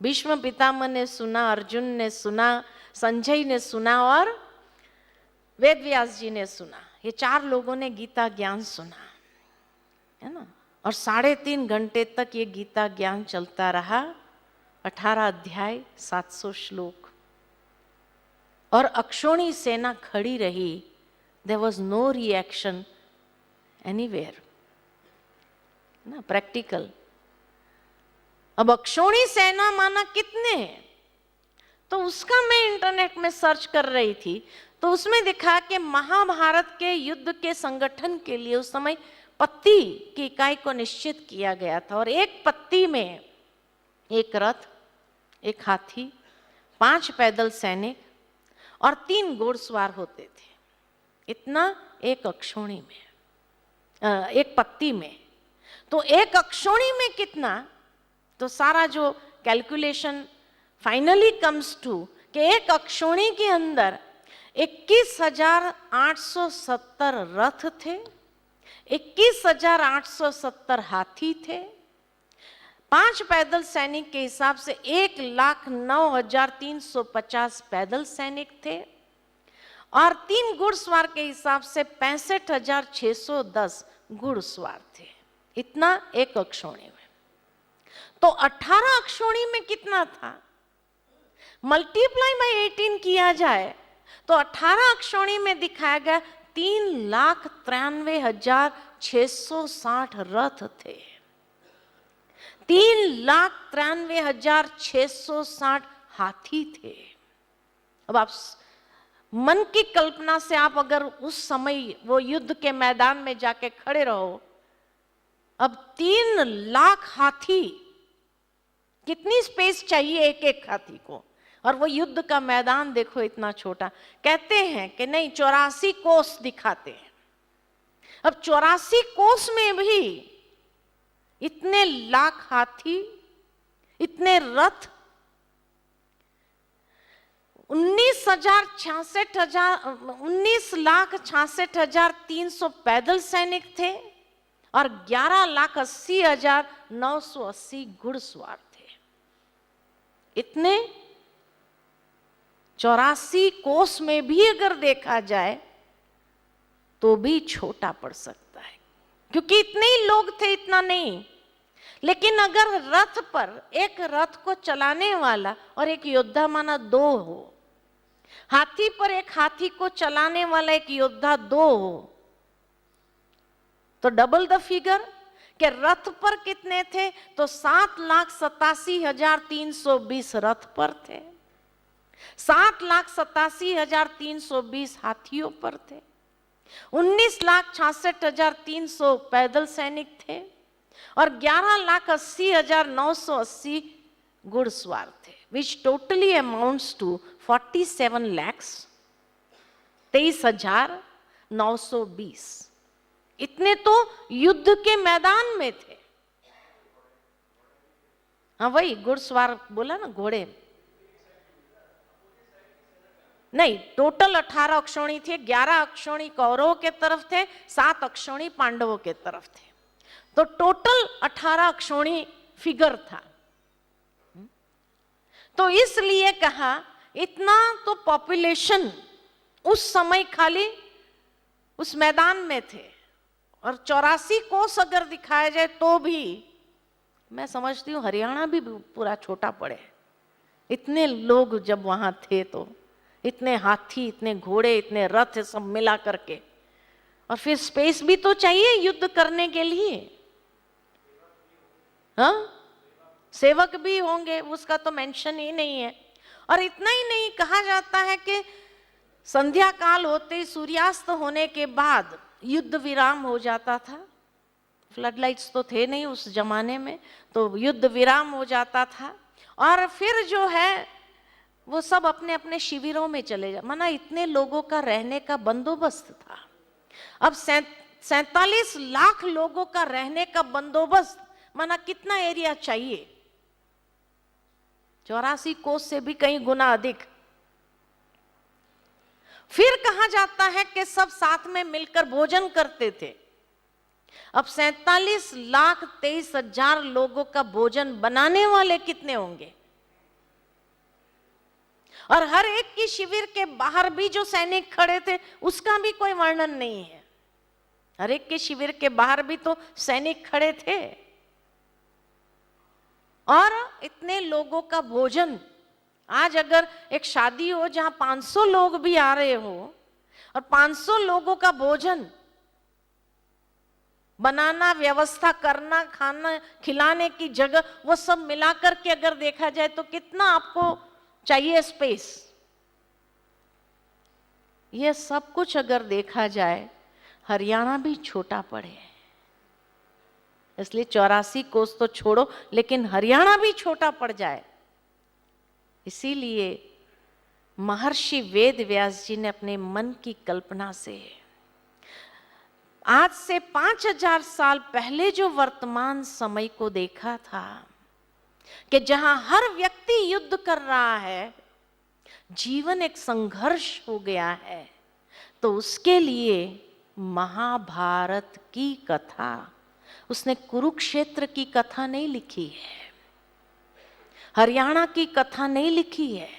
भीष्म पितामह ने सुना, अर्जुन ने सुना, संजय ने सुना और वेद व्यास जी ने सुना। ये 4 लोगों ने गीता ज्ञान सुना, है ना। और 3.5 घंटे तक ये गीता ज्ञान चलता रहा। 18 अध्याय, 700 श्लोक। और अक्षोणी सेना खड़ी रही। There was no reaction anywhere, ना, प्रैक्टिकल। अब अक्षोणी सेना माना कितने हैं, तो उसका मैं इंटरनेट में सर्च कर रही थी, तो उसमें दिखा कि महाभारत के युद्ध के संगठन के लिए उस समय पत्ती की इकाई को निश्चित किया गया था। और एक पत्ती में एक रथ, एक हाथी, 5 पैदल सैनिक और 3 घोड़सवार होते थे। इतना एक अक्षोणी में, एक पत्ती में। तो एक अक्षोणी में कितना, तो सारा जो कैलकुलेशन फाइनली कम्स टू कि एक अक्षोणी के अंदर 21,870 रथ थे, 21,870 हाथी थे, 5 पैदल सैनिक के हिसाब से 1,09,350 पैदल सैनिक थे, और 3 घुड़सवार के हिसाब से 65,610 घुड़सवार थे। इतना एक अक्षोणी में। तो 18 अक्षोणी में कितना था, मल्टीप्लाई बाय 18 किया जाए तो 18 अक्षोणी में दिखाया गया 3,93,660 रथ थे, 3,93,660 हाथी थे। अब आप मन की कल्पना से आप अगर उस समय वो युद्ध के मैदान में जाके खड़े रहो, अब 3 लाख हाथी, कितनी स्पेस चाहिए एक एक हाथी को, और वो युद्ध का मैदान देखो इतना छोटा। कहते हैं कि नहीं, 84 कोस दिखाते हैं। अब 84 कोस में भी इतने लाख हाथी, इतने रथ, 19,66,300 पैदल सैनिक थे और 11,80,980 घुड़सवार थे। इतने 84 कोस में भी अगर देखा जाए तो भी छोटा पड़ सकता है, क्योंकि इतने ही लोग थे, इतना नहीं। लेकिन अगर रथ पर एक रथ को चलाने वाला और एक योद्धा माना 2 हो, हाथी पर एक हाथी को चलाने वाला एक योद्धा 2 हो, तो डबल द फिगर कि रथ पर कितने थे, तो 7,87,320 रथ पर थे, 7,87,320 हाथियों पर थे, 19,66,300 पैदल सैनिक थे और 11,80,980 घुड़सवार थे, which totally amounts to 47 lakhs 23,920। इतने तो युद्ध के मैदान में थे। हाँ, वही घुड़सवार बोला ना, घोड़े नहीं। टोटल 18 अक्षौणी थे, 11 अक्षौणी कौरवों के तरफ थे, 7 अक्षौणी पांडवों के तरफ थे, तो टोटल 18 अक्षौणी फिगर था। तो इसलिए कहा इतना तो पॉपुलेशन उस समय खाली उस मैदान में थे, और 84 कोस अगर दिखाया जाए तो भी मैं समझती हूँ हरियाणा भी पूरा छोटा पड़े। इतने लोग जब वहां थे तो इतने हाथी, इतने घोड़े, इतने रथ सब मिला करके, और फिर स्पेस भी तो चाहिए युद्ध करने के लिए। हाँ, सेवक भी होंगे, उसका तो मेंशन ही नहीं है। और इतना ही नहीं, कहा जाता है कि संध्या काल होते, सूर्यास्त होने के बाद युद्ध विराम हो जाता था। फ्लड लाइट्स तो थे नहीं उस जमाने में, तो युद्ध विराम हो जाता था और फिर जो है वो सब अपने अपने शिविरों में चले जा, माना इतने लोगों का रहने का बंदोबस्त था। अब 47 लाख लोगों का रहने का बंदोबस्त, माना कितना एरिया चाहिए, 84 कोस से भी कहीं गुना अधिक। फिर कहा जाता है कि सब साथ में मिलकर भोजन करते थे, अब 47,23,000 लोगों का भोजन बनाने वाले कितने होंगे? और हर एक की शिविर के बाहर भी जो सैनिक खड़े थे उसका भी कोई वर्णन नहीं है। हर एक के शिविर के बाहर भी तो सैनिक खड़े थे। और इतने लोगों का भोजन, आज अगर एक शादी हो जहां 500 लोग भी आ रहे हो और 500 लोगों का भोजन बनाना, व्यवस्था करना, खाना खिलाने की जगह, वो सब मिलाकर के अगर देखा जाए तो कितना आपको चाहिए स्पेस? ये सब कुछ अगर देखा जाए, हरियाणा भी छोटा पड़े, इसलिए 84 कोस तो छोड़ो, लेकिन हरियाणा भी छोटा पड़ जाए। इसीलिए महर्षि वेद व्यास जी ने अपने मन की कल्पना से आज से 5000 साल पहले जो वर्तमान समय को देखा था कि जहां हर व्यक्ति युद्ध कर रहा है, जीवन एक संघर्ष हो गया है, तो उसके लिए महाभारत की कथा, उसने कुरुक्षेत्र की कथा नहीं लिखी है, हरियाणा की कथा नहीं लिखी है,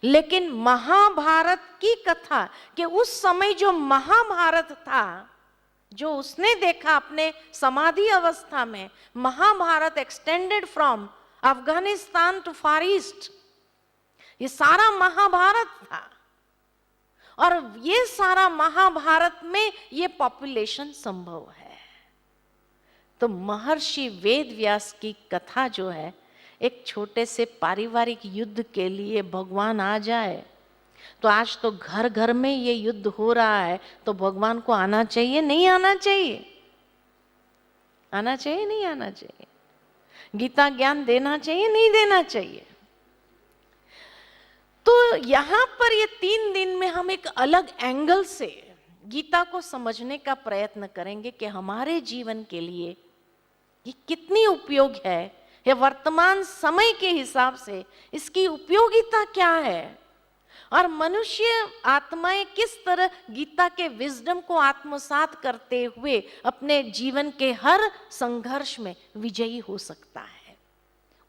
लेकिन महाभारत की कथा कि उस समय जो महाभारत था, जो उसने देखा अपने समाधि अवस्था में, Mahabharata extended from Afghanistan to far east, ये सारा महाभारत था। और ये सारा महाभारत में ये पॉपुलेशन संभव है। तो महर्षि वेद व्यास की कथा जो है, एक छोटे से पारिवारिक युद्ध के लिए भगवान आ जाए, तो आज तो घर घर में ये युद्ध हो रहा है, तो भगवान को आना चाहिए, नहीं आना चाहिए? आना चाहिए, नहीं आना चाहिए? गीता ज्ञान देना चाहिए, नहीं देना चाहिए? तो यहां पर ये 3 दिन में हम एक अलग एंगल से गीता को समझने का प्रयत्न करेंगे कि हमारे जीवन के लिए ये कितनी उपयोग है, या वर्तमान समय के हिसाब से इसकी उपयोगिता क्या है, और मनुष्य आत्माएं किस तरह गीता के विजडम को आत्मसात करते हुए अपने जीवन के हर संघर्ष में विजयी हो सकता है।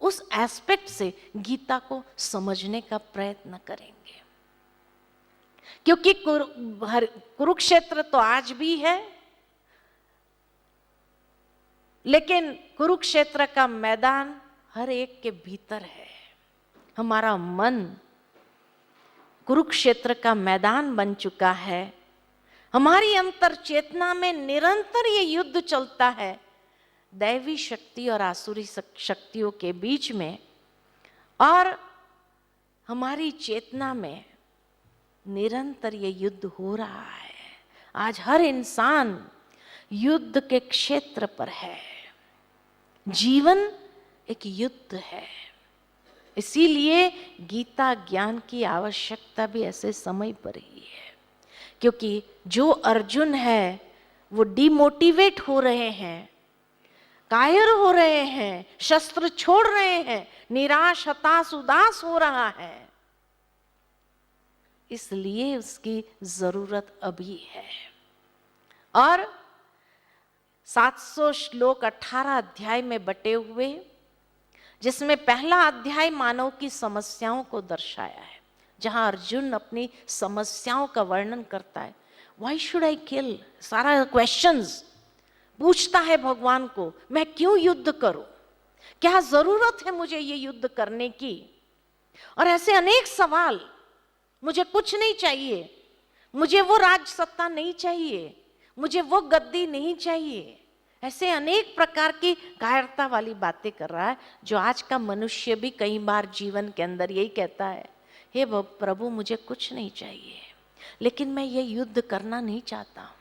उस एस्पेक्ट से गीता को समझने का प्रयत्न करेंगे, क्योंकि कुरुक्षेत्र तो आज भी है, लेकिन कुरुक्षेत्र का मैदान हर एक के भीतर है। हमारा मन कुरुक्षेत्र का मैदान बन चुका है। हमारी अंतर चेतना में निरंतर ये युद्ध चलता है, दैवी शक्ति और आसुरी शक्तियों के बीच में, और हमारी चेतना में निरंतर ये युद्ध हो रहा है। आज हर इंसान युद्ध के क्षेत्र पर है। जीवन एक युद्ध है। इसीलिए गीता ज्ञान की आवश्यकता भी ऐसे समय पर ही है, क्योंकि जो अर्जुन है वो डिमोटिवेट हो रहे हैं, कायर हो रहे हैं, शस्त्र छोड़ रहे हैं, निराश, हताश, उदास हो रहा है, इसलिए उसकी जरूरत अभी है। और 700 श्लोक 18 अध्याय में बटे हुए, जिसमें पहला अध्याय मानव की समस्याओं को दर्शाया है, जहां अर्जुन अपनी समस्याओं का वर्णन करता है। व्हाई शुड आई किल, सारा क्वेश्चंस पूछता है भगवान को, मैं क्यों युद्ध करूं, क्या जरूरत है मुझे ये युद्ध करने की, और ऐसे अनेक सवाल। मुझे कुछ नहीं चाहिए, मुझे वो राज सत्ता नहीं चाहिए, मुझे वो गद्दी नहीं चाहिए, ऐसे अनेक प्रकार की कायरता वाली बातें कर रहा है, जो आज का मनुष्य भी कई बार जीवन के अंदर यही कहता है, हे प्रभु मुझे कुछ नहीं चाहिए, लेकिन मैं ये युद्ध करना नहीं चाहता।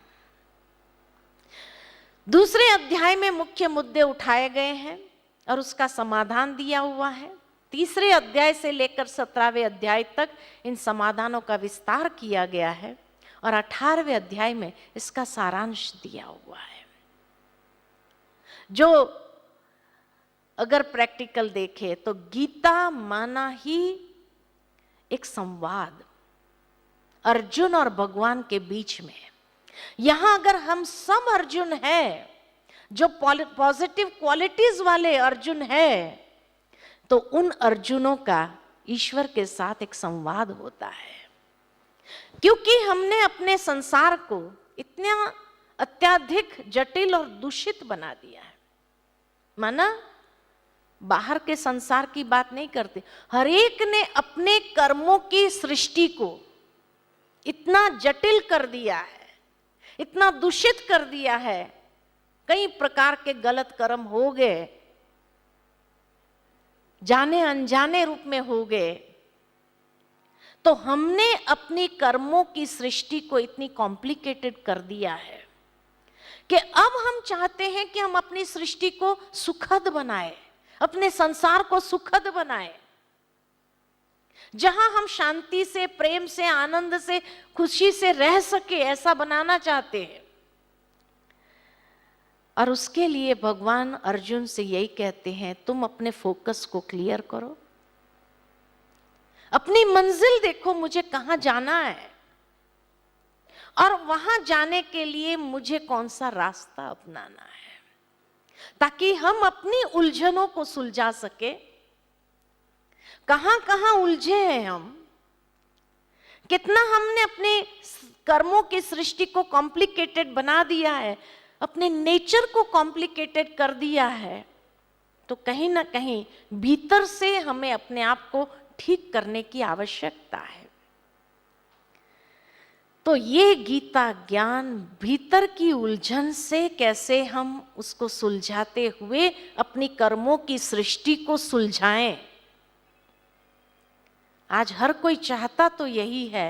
दूसरे अध्याय में मुख्य मुद्दे उठाए गए हैं और उसका समाधान दिया हुआ है। तीसरे अध्याय से लेकर 17वें अध्याय तक इन समाधानों का विस्तार किया गया है, और 18वें अध्याय में इसका सारांश दिया हुआ है। जो अगर प्रैक्टिकल देखे तो गीता माना ही एक संवाद अर्जुन और भगवान के बीच में, यहां अगर हम सब अर्जुन हैं, जो पॉजिटिव क्वालिटीज वाले अर्जुन हैं, तो उन अर्जुनों का ईश्वर के साथ एक संवाद होता है। क्योंकि हमने अपने संसार को इतना अत्यधिक जटिल और दूषित बना दिया है। माना बाहर के संसार की बात नहीं करते, हर एक ने अपने कर्मों की सृष्टि को इतना जटिल कर दिया है, इतना दूषित कर दिया है, कई प्रकार के गलत कर्म हो गए, जाने अनजाने रूप में हो गए। तो हमने अपनी कर्मों की सृष्टि को इतनी कॉम्प्लिकेटेड कर दिया है कि अब हम चाहते हैं कि हम अपनी सृष्टि को सुखद बनाए, अपने संसार को सुखद बनाए, जहां हम शांति से, प्रेम से, आनंद से, खुशी से रह सके, ऐसा बनाना चाहते हैं। और उसके लिए भगवान अर्जुन से यही कहते हैं, तुम अपने फोकस को क्लियर करो, अपनी मंजिल देखो, मुझे कहां जाना है और वहां जाने के लिए मुझे कौन सा रास्ता अपनाना है, ताकि हम अपनी उलझनों को सुलझा सके। कहां कहां उलझे हैं हम, कितना हमने अपने कर्मों की सृष्टि को कॉम्प्लिकेटेड बना दिया है, अपने नेचर को कॉम्प्लिकेटेड कर दिया है। तो कहीं ना कहीं भीतर से हमें अपने आप को ठीक करने की आवश्यकता है। तो ये गीता ज्ञान भीतर की उलझन से कैसे हम उसको सुलझाते हुए अपनी कर्मों की सृष्टि को सुलझाएं। आज हर कोई चाहता तो यही है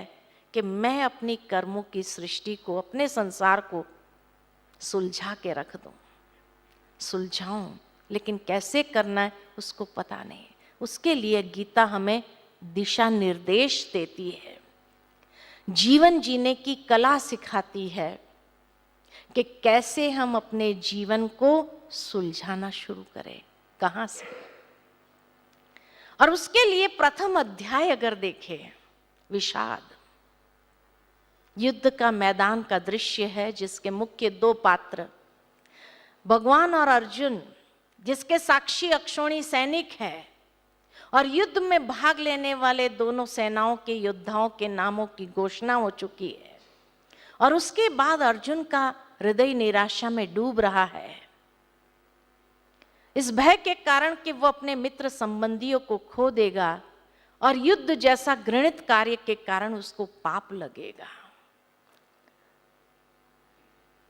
कि मैं अपनी कर्मों की सृष्टि को, अपने संसार को सुलझा के रख दूं, सुलझाऊं, लेकिन कैसे करना है उसको पता नहीं। उसके लिए गीता हमें दिशा निर्देश देती है, जीवन जीने की कला सिखाती है कि कैसे हम अपने जीवन को सुलझाना शुरू करें, कहां से। और उसके लिए प्रथम अध्याय अगर देखें, विषाद, युद्ध का मैदान का दृश्य है, जिसके मुख्य दो पात्र भगवान और अर्जुन, जिसके साक्षी अक्षोणी सैनिक हैं, और युद्ध में भाग लेने वाले दोनों सेनाओं के योद्धाओं के नामों की घोषणा हो चुकी है। और उसके बाद अर्जुन का हृदय निराशा में डूब रहा है, इस भय के कारण कि वो अपने मित्र संबंधियों को खो देगा और युद्ध जैसा घृणित कार्य के कारण उसको पाप लगेगा।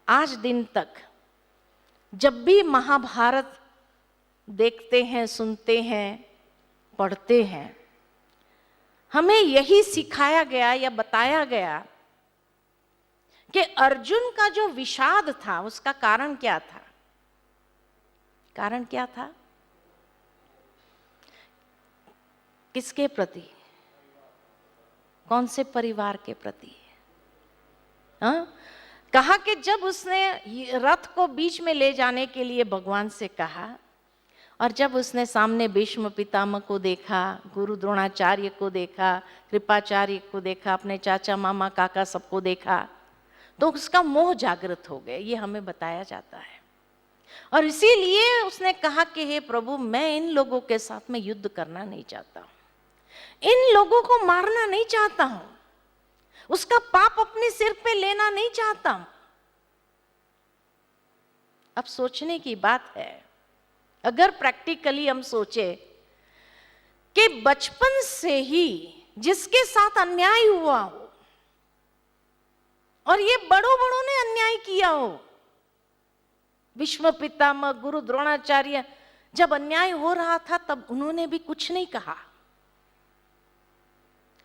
आज दिन तक जब भी महाभारत देखते हैं, सुनते हैं, पढ़ते हैं, हमें यही सिखाया गया या बताया गया कि अर्जुन का जो विषाद था उसका कारण क्या था। कारण क्या था? किसके प्रति? कौन से परिवार के प्रति? हाँ? कहा कि जब उसने रथ को बीच में ले जाने के लिए भगवान से कहा, और जब उसने सामने भीष्म पितामह को देखा, गुरु द्रोणाचार्य को देखा, कृपाचार्य को देखा, अपने चाचा मामा काका सबको देखा, तो उसका मोह जागृत हो गया, ये हमें बताया जाता है। और इसीलिए उसने कहा कि हे प्रभु, मैं इन लोगों के साथ में युद्ध करना नहीं चाहता हूं, इन लोगों को मारना नहीं चाहता हूं, उसका पाप अपने सिर पे लेना नहीं चाहता हूं। अब सोचने की बात है, अगर प्रैक्टिकली हम सोचे कि बचपन से ही जिसके साथ अन्याय हुआ हो, और ये बड़ों बड़ों ने अन्याय किया हो, भीष्म पितामह, गुरु द्रोणाचार्य, जब अन्याय हो रहा था तब उन्होंने भी कुछ नहीं कहा,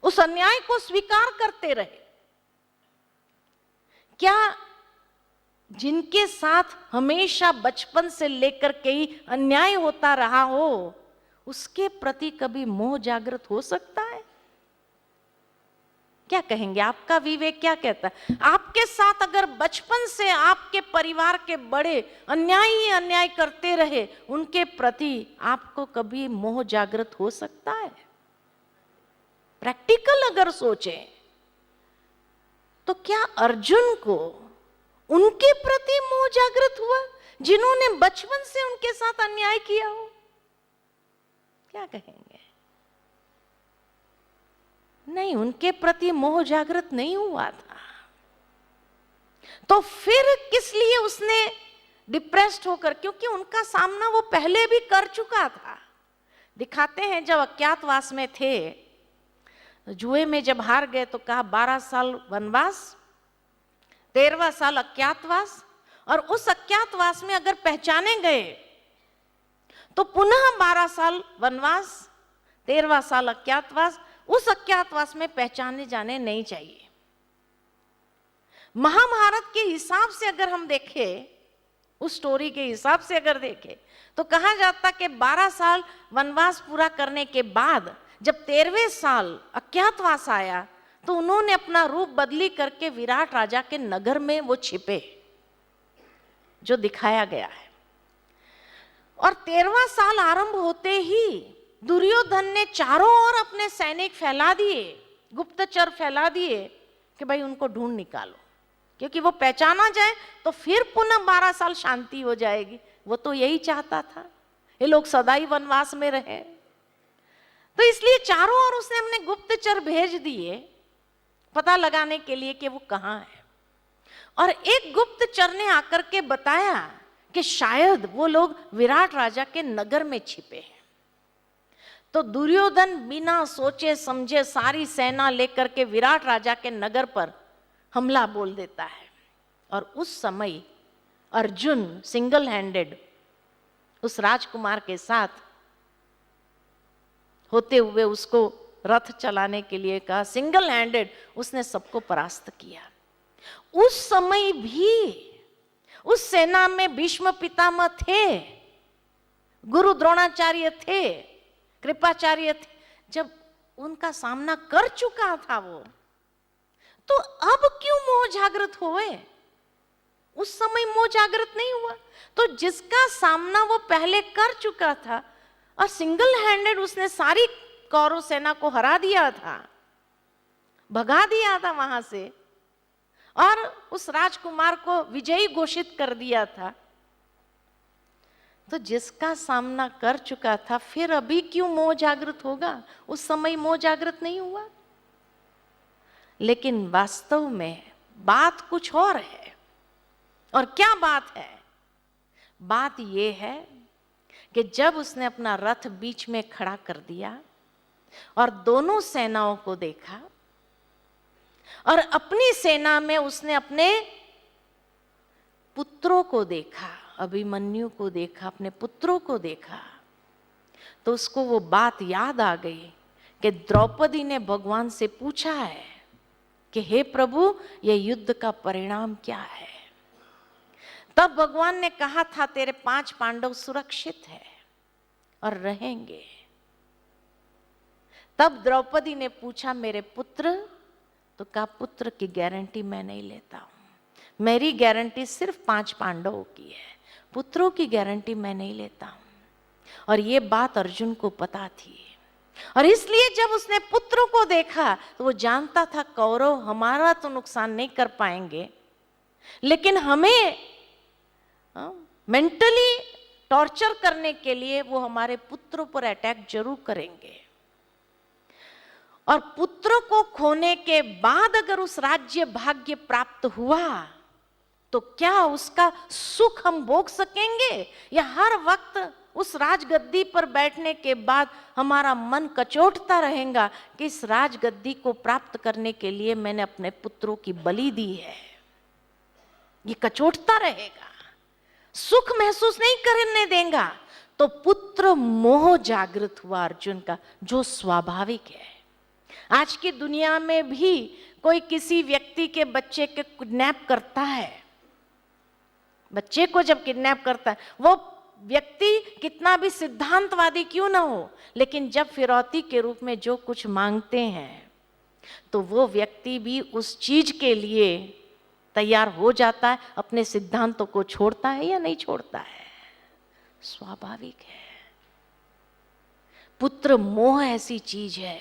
उस अन्याय को स्वीकार करते रहे। क्या जिनके साथ हमेशा बचपन से लेकर के ही अन्याय होता रहा हो, उसके प्रति कभी मोह जागृत हो सकता है? क्या कहेंगे? आपका विवेक क्या कहता है? आपके साथ अगर बचपन से आपके परिवार के बड़े अन्याय ही अन्याय करते रहे, उनके प्रति आपको कभी मोह जागृत हो सकता है? प्रैक्टिकल अगर सोचें तो क्या अर्जुन को उनके प्रति मोह जागृत हुआ जिन्होंने बचपन से उनके साथ अन्याय किया हो? क्या कहेंगे? नहीं, उनके प्रति मोह जागृत नहीं हुआ था। तो फिर किस लिए उसने डिप्रेस्ड होकर, क्योंकि उनका सामना वो पहले भी कर चुका था। दिखाते हैं जब अज्ञातवास में थे, जुए में जब हार गए तो कहा 12 साल वनवास, 13वां साल अज्ञातवास, और उस अज्ञातवास में अगर पहचाने गए तो पुनः 12 साल वनवास, 13वां साल अज्ञातवास। उस अज्ञातवास में पहचाने जाने नहीं चाहिए। महाभारत के हिसाब से अगर हम देखें, उस स्टोरी के हिसाब से अगर देखें, तो कहा जाता कि 12 साल वनवास पूरा करने के बाद जब 13वें साल अज्ञातवास आया तो उन्होंने अपना रूप बदली करके विराट राजा के नगर में वो छिपे, जो दिखाया गया है। और 13वां साल आरंभ होते ही दुर्योधन ने चारों ओर अपने सैनिक फैला दिए, गुप्तचर फैला दिए कि भाई उनको ढूंढ निकालो, क्योंकि वो पहचाना जाए तो फिर पुनः 12 साल शांति हो जाएगी। वो तो यही चाहता था, ये लोग सदा ही वनवास में रहे। तो इसलिए चारों ओर उसने अपने गुप्तचर भेज दिए पता लगाने के लिए कि वो कहाँ है। और एक गुप्तचर ने आकर के बताया कि शायद वो लोग विराट राजा के नगर में छिपे हैं। तो दुर्योधन बिना सोचे समझे सारी सेना लेकर के विराट राजा के नगर पर हमला बोल देता है। और उस समय अर्जुन सिंगल हैंडेड उस राजकुमार के साथ होते हुए उसको रथ चलाने के लिए कहा, सिंगल हैंडेड उसने सबको परास्त किया। उस समय भी उस सेना में भीष्म पितामह थे, गुरु द्रोणाचार्य थे, कृपाचार्य थे। जब उनका सामना कर चुका था वो, तो अब क्यों मोह जागृत हुए? उस समय मोह जागृत नहीं हुआ। तो जिसका सामना वो पहले कर चुका था और सिंगल हैंडेड उसने सारी कौरव सेना को हरा दिया था, भगा दिया था वहां से, और उस राजकुमार को विजयी घोषित कर दिया था, तो जिसका सामना कर चुका था फिर अभी क्यों मोह जागृत होगा? उस समय मोह जागृत नहीं हुआ। लेकिन वास्तव में बात कुछ और है। और क्या बात है? बात यह है कि जब उसने अपना रथ बीच में खड़ा कर दिया और दोनों सेनाओं को देखा, और अपनी सेना में उसने अपने पुत्रों को देखा, अभिमन्यु को देखा, अपने पुत्रों को देखा, तो उसको वो बात याद आ गई कि द्रौपदी ने भगवान से पूछा है कि हे प्रभु, ये युद्ध का परिणाम क्या है? तब भगवान ने कहा था तेरे 5 पांडव सुरक्षित है और रहेंगे। तब द्रौपदी ने पूछा मेरे पुत्र? तो कहा पुत्र की गारंटी मैं नहीं लेता हूं, मेरी गारंटी सिर्फ 5 पांडवों की है, पुत्रों की गारंटी मैं नहीं लेता हूं। और ये बात अर्जुन को पता थी, और इसलिए जब उसने पुत्रों को देखा तो वो जानता था कौरव हमारा तो नुकसान नहीं कर पाएंगे, लेकिन हमें मेंटली टॉर्चर करने के लिए वो हमारे पुत्रों पर अटैक जरूर करेंगे। और पुत्रों को खोने के बाद अगर उस राज्य भाग्य प्राप्त हुआ तो क्या उसका सुख हम भोग सकेंगे, या हर वक्त उस राजगद्दी पर बैठने के बाद हमारा मन कचोटता रहेगा कि इस राजगद्दी को प्राप्त करने के लिए मैंने अपने पुत्रों की बलि दी है? ये कचोटता रहेगा, सुख महसूस नहीं करने देगा। तो पुत्र मोह जागृत हुआ अर्जुन का, जो स्वाभाविक है। आज की दुनिया में भी कोई किसी व्यक्ति के बच्चे के किडनैप करता है, बच्चे को जब किडनैप करता है, वो व्यक्ति कितना भी सिद्धांतवादी क्यों ना हो, लेकिन जब फिरौती के रूप में जो कुछ मांगते हैं तो वो व्यक्ति भी उस चीज के लिए तैयार हो जाता है, अपने सिद्धांतों को छोड़ता है या नहीं छोड़ता है? स्वाभाविक है। पुत्र मोह ऐसी चीज है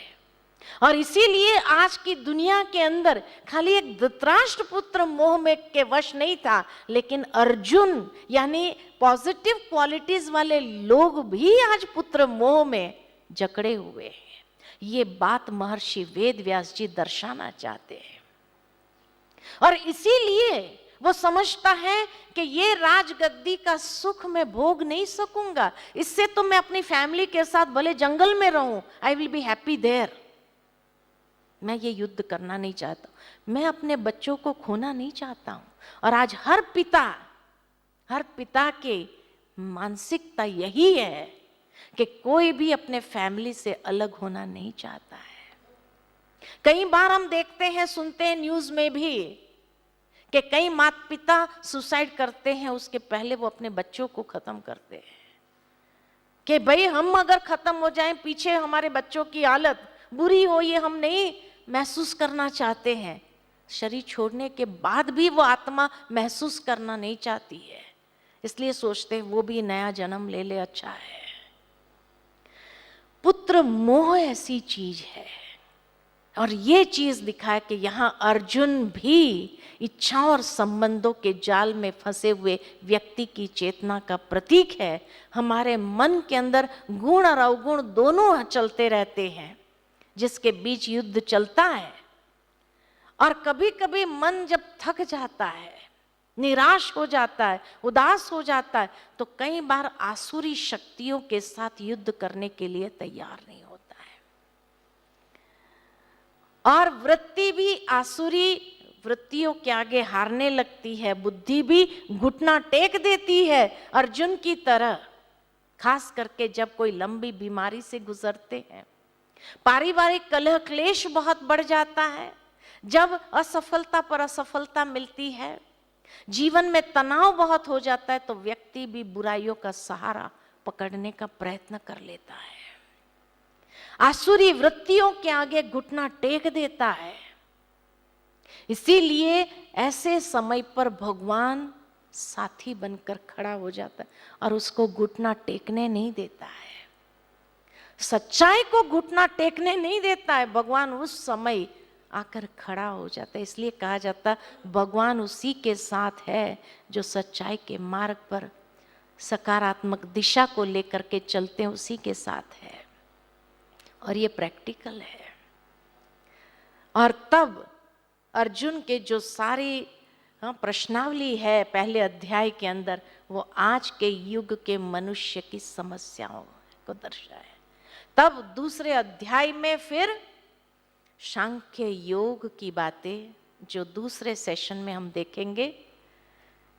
और इसीलिए आज की दुनिया के अंदर खाली एक धृतराष्ट्र पुत्र मोह में के वश नहीं था, लेकिन अर्जुन यानी पॉजिटिव क्वालिटीज वाले लोग भी आज पुत्र मोह में जकड़े हुए हैं। ये बात महर्षि वेद व्यास जी दर्शाना चाहते हैं। और इसीलिए वो समझता है कि ये राजगद्दी का सुख मैं भोग नहीं सकूंगा, इससे तो मैं अपनी फैमिली के साथ भले जंगल में रहूं, I will be happy there. मैं ये युद्ध करना नहीं चाहता, मैं अपने बच्चों को खोना नहीं चाहता हूं। और आज हर पिता के मानसिकता यही है कि कोई भी अपने फैमिली से अलग होना नहीं चाहता है। कई बार हम देखते हैं, सुनते हैं न्यूज में भी कि कई माता पिता सुसाइड करते हैं, उसके पहले वो अपने बच्चों को खत्म करते हैं कि भाई हम अगर खत्म हो जाएं, पीछे हमारे बच्चों की हालत बुरी हो, ये हम नहीं महसूस करना चाहते हैं। शरीर छोड़ने के बाद भी वो आत्मा महसूस करना नहीं चाहती है, इसलिए सोचते हैं वो भी नया जन्म ले ले, अच्छा है। पुत्र मोह ऐसी चीज है, और ये चीज दिखाए कि यहां अर्जुन भी इच्छाओं और संबंधों के जाल में फंसे हुए व्यक्ति की चेतना का प्रतीक है। हमारे मन के अंदर गुण और अवगुण दोनों चलते रहते हैं, जिसके बीच युद्ध चलता है। और कभी कभी मन जब थक जाता है, निराश हो जाता है, उदास हो जाता है, तो कई बार आसुरी शक्तियों के साथ युद्ध करने के लिए तैयार नहीं होता है। और वृत्ति भी आसुरी वृत्तियों के आगे हारने लगती है, बुद्धि भी घुटना टेक देती है अर्जुन की तरह। खास करके जब कोई लंबी बीमारी से गुजरते हैं, पारिवारिक कलह क्लेश बहुत बढ़ जाता है, जब असफलता पर असफलता मिलती है, जीवन में तनाव बहुत हो जाता है, तो व्यक्ति भी बुराइयों का सहारा पकड़ने का प्रयत्न कर लेता है, आसुरी वृत्तियों के आगे घुटना टेक देता है। इसीलिए ऐसे समय पर भगवान साथी बनकर खड़ा हो जाता है और उसको घुटना टेकने नहीं देता है, सच्चाई को घुटना टेकने नहीं देता है। भगवान उस समय आकर खड़ा हो जाता है। इसलिए कहा जाता भगवान उसी के साथ है जो सच्चाई के मार्ग पर सकारात्मक दिशा को लेकर के चलते हैं, उसी के साथ है। और ये प्रैक्टिकल है। और तब अर्जुन के जो सारी प्रश्नावली है पहले अध्याय के अंदर, वो आज के युग के मनुष्य की समस्याओं को दर्शाए। तब दूसरे अध्याय में फिर सांख्य योग की बातें, जो दूसरे सेशन में हम देखेंगे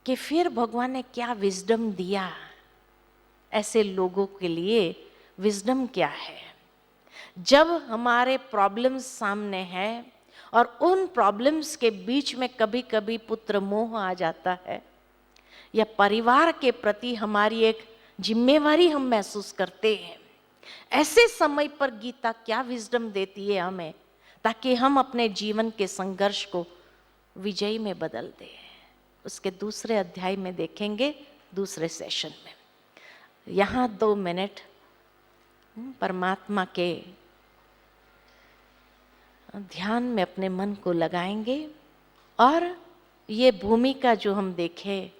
कि फिर भगवान ने क्या विजडम दिया, ऐसे लोगों के लिए विजडम क्या है। जब हमारे प्रॉब्लम्स सामने हैं और उन प्रॉब्लम्स के बीच में कभी कभी पुत्र मोह आ जाता है, या परिवार के प्रति हमारी एक जिम्मेवारी हम महसूस करते हैं, ऐसे समय पर गीता क्या विजडम देती है हमें, ताकि हम अपने जीवन के संघर्ष को विजय में बदल दें। उसके दूसरे अध्याय में देखेंगे, दूसरे सेशन में। यहाँ 2 मिनट परमात्मा के ध्यान में अपने मन को लगाएंगे, और ये भूमिका जो हम देखें,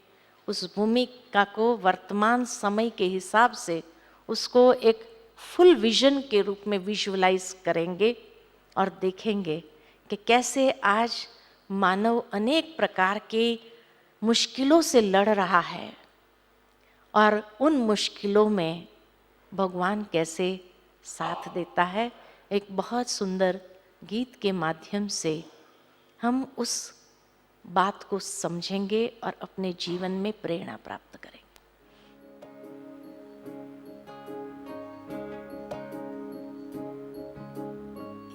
उस भूमिका को वर्तमान समय के हिसाब से उसको एक फुल विजन के रूप में विजुअलाइज करेंगे और देखेंगे कि कैसे आज मानव अनेक प्रकार के मुश्किलों से लड़ रहा है, और उन मुश्किलों में भगवान कैसे साथ देता है। एक बहुत सुंदर गीत के माध्यम से हम उस बात को समझेंगे और अपने जीवन में प्रेरणा प्राप्त करेंगे।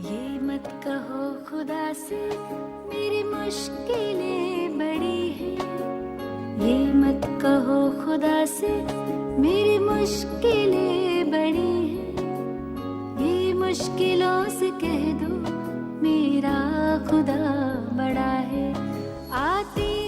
ये मत कहो खुदा से मेरी मुश्किलें बड़ी हैं, ये मत कहो खुदा से मेरी मुश्किलें बड़ी हैं, ये मुश्किलों से कह दो मेरा खुदा बड़ा है। आती